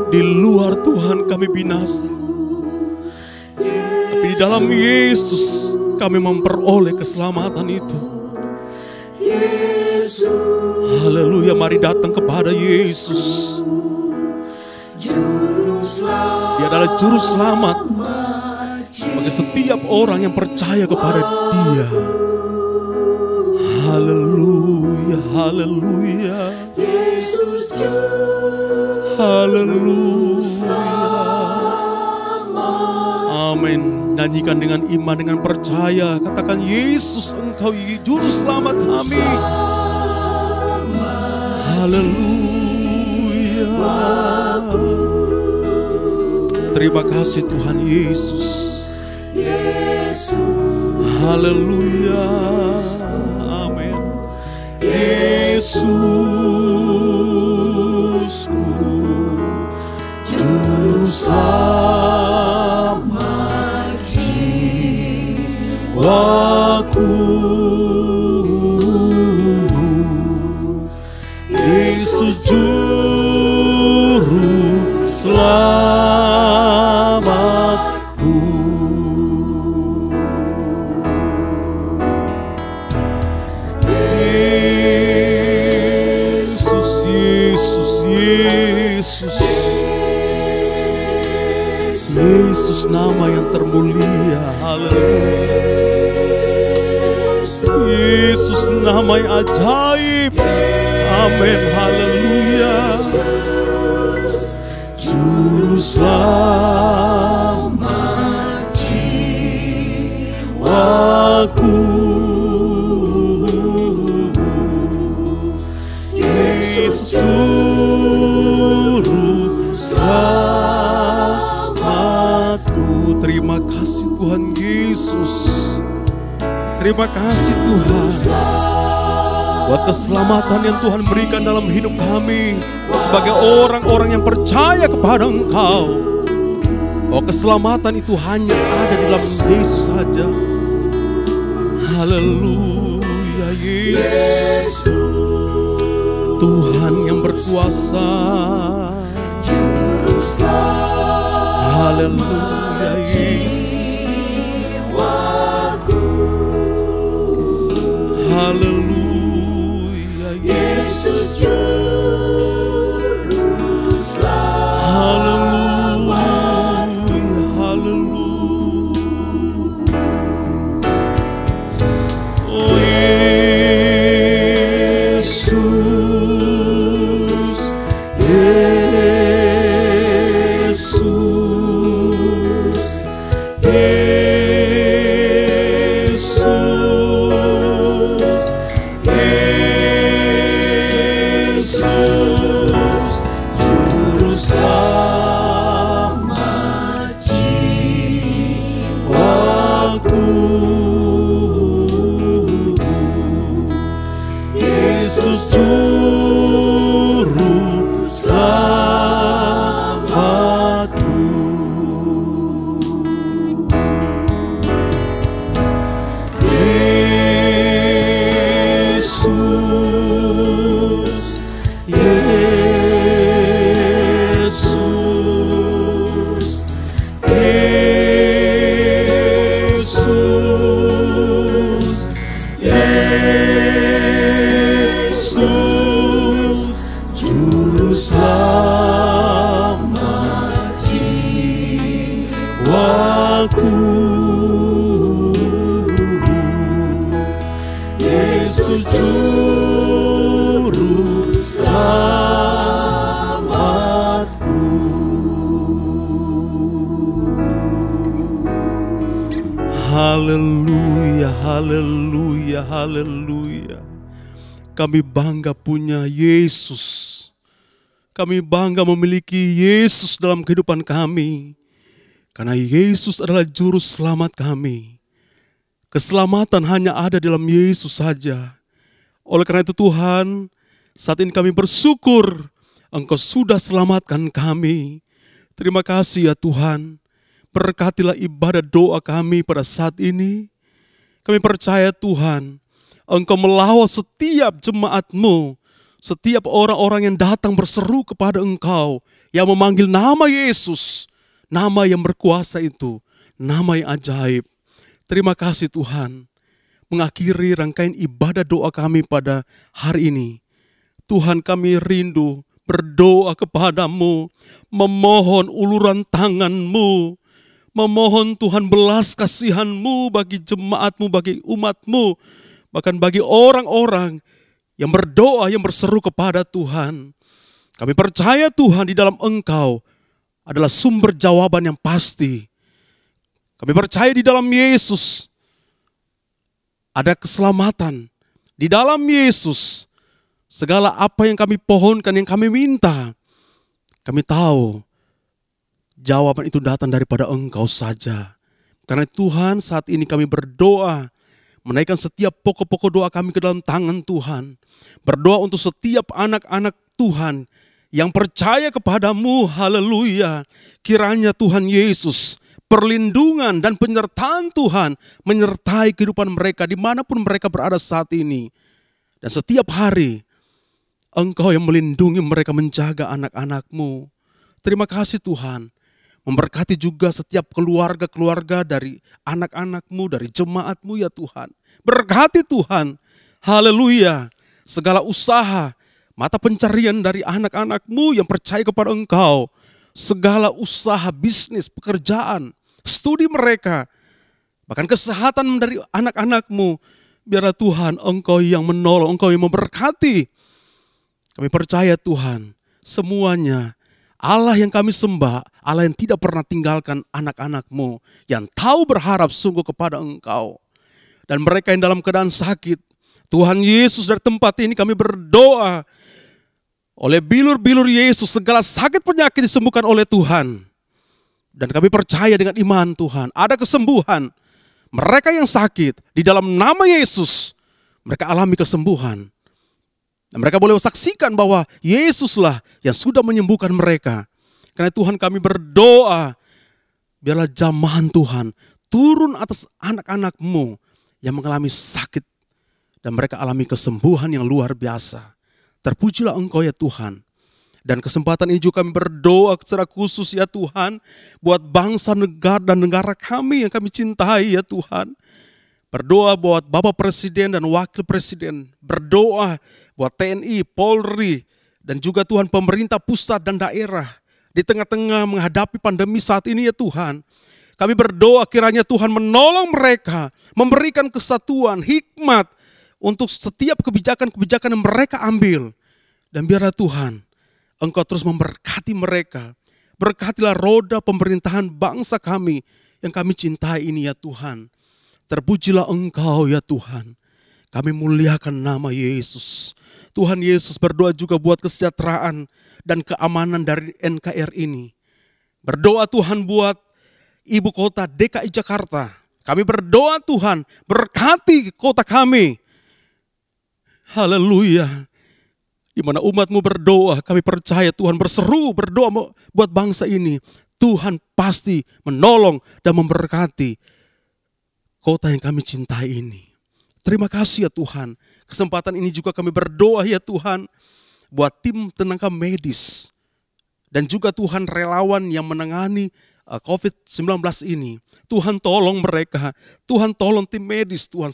Di luar Tuhan kami binasa, tapi di dalam Yesus kami memperoleh keselamatan itu. Haleluya, mari datang kepada Yesus. Dia adalah juru selamat bagi setiap orang yang percaya kepada Dia. Haleluya, haleluya. Haleluya. Amin. Nyanyikan dengan iman, dengan percaya. Katakan, Yesus, Engkau juru selamat kami. Haleluya. Terima kasih Tuhan Yesus. Haleluya. Amin. Yesusku, juru selamat jiwaku. Yesus, juru selamatku. Yesus, Yesus, Yesus. Yesus, nama yang termulia. Haleluya. Yesus, nama yang ajaib. Amin. Haleluya. Juru selamat jiwaku. Yesus, juru selamatku. Terima kasih Tuhan Yesus. Terima kasih Tuhan buat keselamatan yang Tuhan berikan dalam hidup kami sebagai orang-orang yang percaya kepada Engkau. Oh, keselamatan itu hanya ada di dalam Yesus saja. Haleluya, Yesus, Tuhan yang berkuasa. Haleluya, Yesus. Haleluya, Yesus. Haleluya, haleluya. Oh Yesus, Yesus, Yesus. Juru selamat jiwaku. Yesus, juru selamatku. Yesus, juru selamatku. Haleluya, haleluya, haleluya. Kami bangga punya Yesus. Kami bangga memiliki Yesus dalam kehidupan kami. Karena Yesus adalah juru selamat kami. Keselamatan hanya ada dalam Yesus saja. Oleh karena itu Tuhan, saat ini kami bersyukur Engkau sudah selamatkan kami. Terima kasih ya Tuhan. Berkatilah ibadah doa kami pada saat ini. Kami percaya Tuhan, Engkau melawat setiap jemaat-Mu, setiap orang-orang yang datang berseru kepada Engkau, yang memanggil nama Yesus, nama yang berkuasa itu, nama yang ajaib. Terima kasih Tuhan. Mengakhiri rangkaian ibadah doa kami pada hari ini, Tuhan, kami rindu berdoa kepadamu, memohon uluran tangan-Mu, memohon Tuhan belas kasihan-Mu bagi jemaat-Mu, bagi umat-Mu, bahkan bagi orang-orang yang berdoa, yang berseru kepada Tuhan. Kami percaya Tuhan, di dalam Engkau adalah sumber jawaban yang pasti. Kami percaya di dalam Yesus ada keselamatan. Di dalam Yesus, segala apa yang kami pohonkan, yang kami minta, kami tahu jawaban itu datang daripada Engkau saja. Karena Tuhan, saat ini kami berdoa, menaikkan setiap pokok-pokok doa kami ke dalam tangan Tuhan. Berdoa untuk setiap anak-anak Tuhan yang percaya kepadamu, haleluya. Kiranya Tuhan Yesus, perlindungan dan penyertaan Tuhan menyertai kehidupan mereka dimanapun mereka berada saat ini. Dan setiap hari Engkau yang melindungi mereka, menjaga anak-anak-Mu. Terima kasih Tuhan. Memberkati juga setiap keluarga-keluarga dari anak-anak-Mu, dari jemaat-Mu ya Tuhan. Berkati Tuhan, haleluya. Segala usaha, mata pencarian dari anak-anak-Mu yang percaya kepada Engkau. Segala usaha, bisnis, pekerjaan, studi mereka, bahkan kesehatan dari anak-anak-Mu. Biarlah Tuhan, Engkau yang menolong, Engkau yang memberkati. Kami percaya Tuhan, semuanya Allah yang kami sembah, Allah yang tidak pernah tinggalkan anak-anak-Mu, yang tahu berharap sungguh kepada Engkau. Dan mereka yang dalam keadaan sakit, Tuhan Yesus, dari tempat ini kami berdoa, oleh bilur-bilur Yesus, segala sakit penyakit disembuhkan oleh Tuhan. Dan kami percaya dengan iman Tuhan, ada kesembuhan. Mereka yang sakit, di dalam nama Yesus, mereka alami kesembuhan. Dan mereka boleh saksikan bahwa Yesuslah yang sudah menyembuhkan mereka. Karena Tuhan, kami berdoa, biarlah jamahan Tuhan turun atas anak-anak-Mu yang mengalami sakit. Dan mereka alami kesembuhan yang luar biasa. Terpujilah Engkau ya Tuhan. Dan kesempatan ini juga kami berdoa secara khusus ya Tuhan, buat bangsa, negara, dan negara kami yang kami cintai ya Tuhan. Berdoa buat Bapak Presiden dan Wakil Presiden. Berdoa buat TNI, Polri, dan juga Tuhan pemerintah pusat dan daerah. Di tengah-tengah menghadapi pandemi saat ini ya Tuhan. Kami berdoa kiranya Tuhan menolong mereka, memberikan kesatuan, hikmat, untuk setiap kebijakan-kebijakan yang mereka ambil. Dan biarlah Tuhan, Engkau terus memberkati mereka. Berkatilah roda pemerintahan bangsa kami yang kami cintai ini ya Tuhan. Terpujilah Engkau ya Tuhan. Kami muliakan nama Yesus. Tuhan Yesus, berdoa juga buat kesejahteraan dan keamanan dari NKRI ini. Berdoa Tuhan buat ibu kota DKI Jakarta. Kami berdoa Tuhan, berkati kota kami. Haleluya. Di mana umat-Mu berdoa, kami percaya Tuhan berseru, berdoa buat bangsa ini. Tuhan pasti menolong dan memberkati kota yang kami cintai ini. Terima kasih ya Tuhan. Kesempatan ini juga kami berdoa ya Tuhan, buat tim tenaga medis. Dan juga Tuhan relawan yang menangani COVID-19 ini. Tuhan tolong mereka, Tuhan tolong tim medis, Tuhan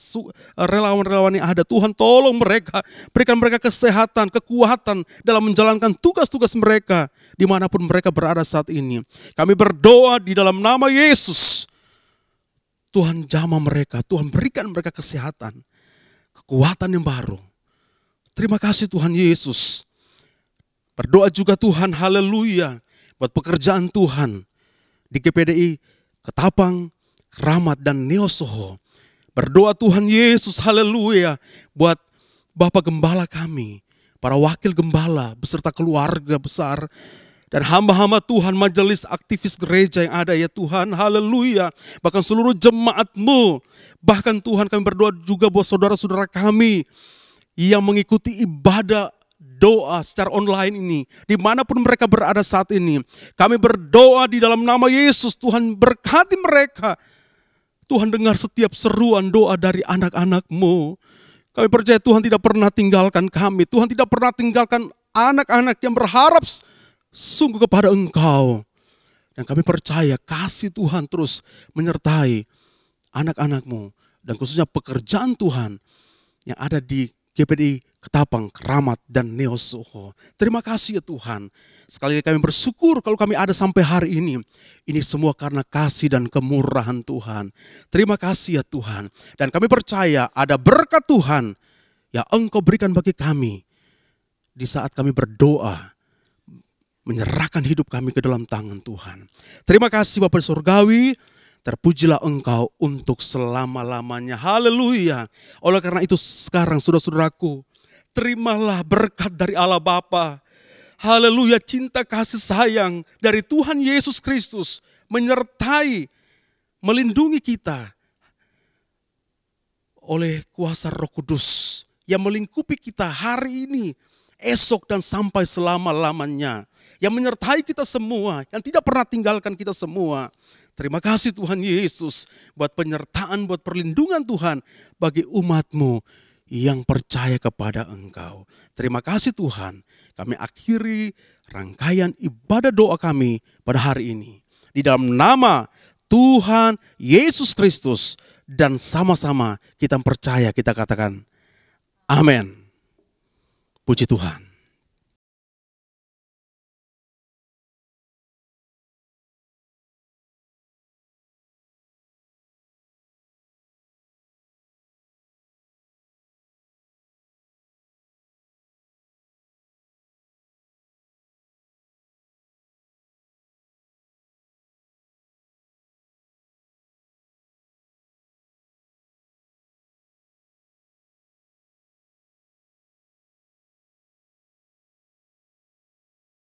relawan-relawan yang ada, Tuhan tolong mereka, berikan mereka kesehatan, kekuatan dalam menjalankan tugas-tugas mereka dimanapun mereka berada saat ini. Kami berdoa di dalam nama Yesus, Tuhan jamah mereka, Tuhan berikan mereka kesehatan, kekuatan yang baru. Terima kasih Tuhan Yesus. Berdoa juga Tuhan, haleluya, buat pekerjaan Tuhan di GPDI Ketapang, Keramat, dan Neosoho. Berdoa Tuhan Yesus, haleluya, buat Bapak Gembala kami, para wakil gembala beserta keluarga besar, dan hamba-hamba Tuhan, majelis aktivis gereja yang ada ya Tuhan, haleluya. Bahkan seluruh jemaat-Mu, bahkan Tuhan kami berdoa juga buat saudara-saudara kami yang mengikuti ibadah doa secara online ini, dimanapun mereka berada saat ini. Kami berdoa di dalam nama Yesus, Tuhan berkati mereka. Tuhan dengar setiap seruan doa dari anak-anak-Mu. Kami percaya Tuhan tidak pernah tinggalkan kami. Tuhan tidak pernah tinggalkan anak-anak yang berharap sungguh kepada Engkau. Dan kami percaya kasih Tuhan terus menyertai anak-anak-Mu. Dan khususnya pekerjaan Tuhan yang ada di GPDI Ketapang, Keramat, dan Neosoho. Terima kasih ya Tuhan. Sekali lagi kami bersyukur kalau kami ada sampai hari ini. Ini semua karena kasih dan kemurahan Tuhan. Terima kasih ya Tuhan. Dan kami percaya ada berkat Tuhan yang Engkau berikan bagi kami. Di saat kami berdoa, menyerahkan hidup kami ke dalam tangan Tuhan. Terima kasih Bapa Surgawi. Terpujilah Engkau untuk selama-lamanya. Haleluya. Oleh karena itu sekarang saudara-saudaraku, terimalah berkat dari Allah Bapa. Haleluya, cinta kasih sayang dari Tuhan Yesus Kristus menyertai, melindungi kita oleh kuasa Roh Kudus yang melingkupi kita hari ini, esok dan sampai selama-lamanya. Yang menyertai kita semua, yang tidak pernah tinggalkan kita semua. Terima kasih Tuhan Yesus buat penyertaan, buat perlindungan Tuhan bagi umat-Mu yang percaya kepada Engkau. Terima kasih Tuhan. Kami akhiri rangkaian ibadah doa kami pada hari ini. Di dalam nama Tuhan Yesus Kristus. Dan sama-sama kita percaya, kita katakan amin. Puji Tuhan.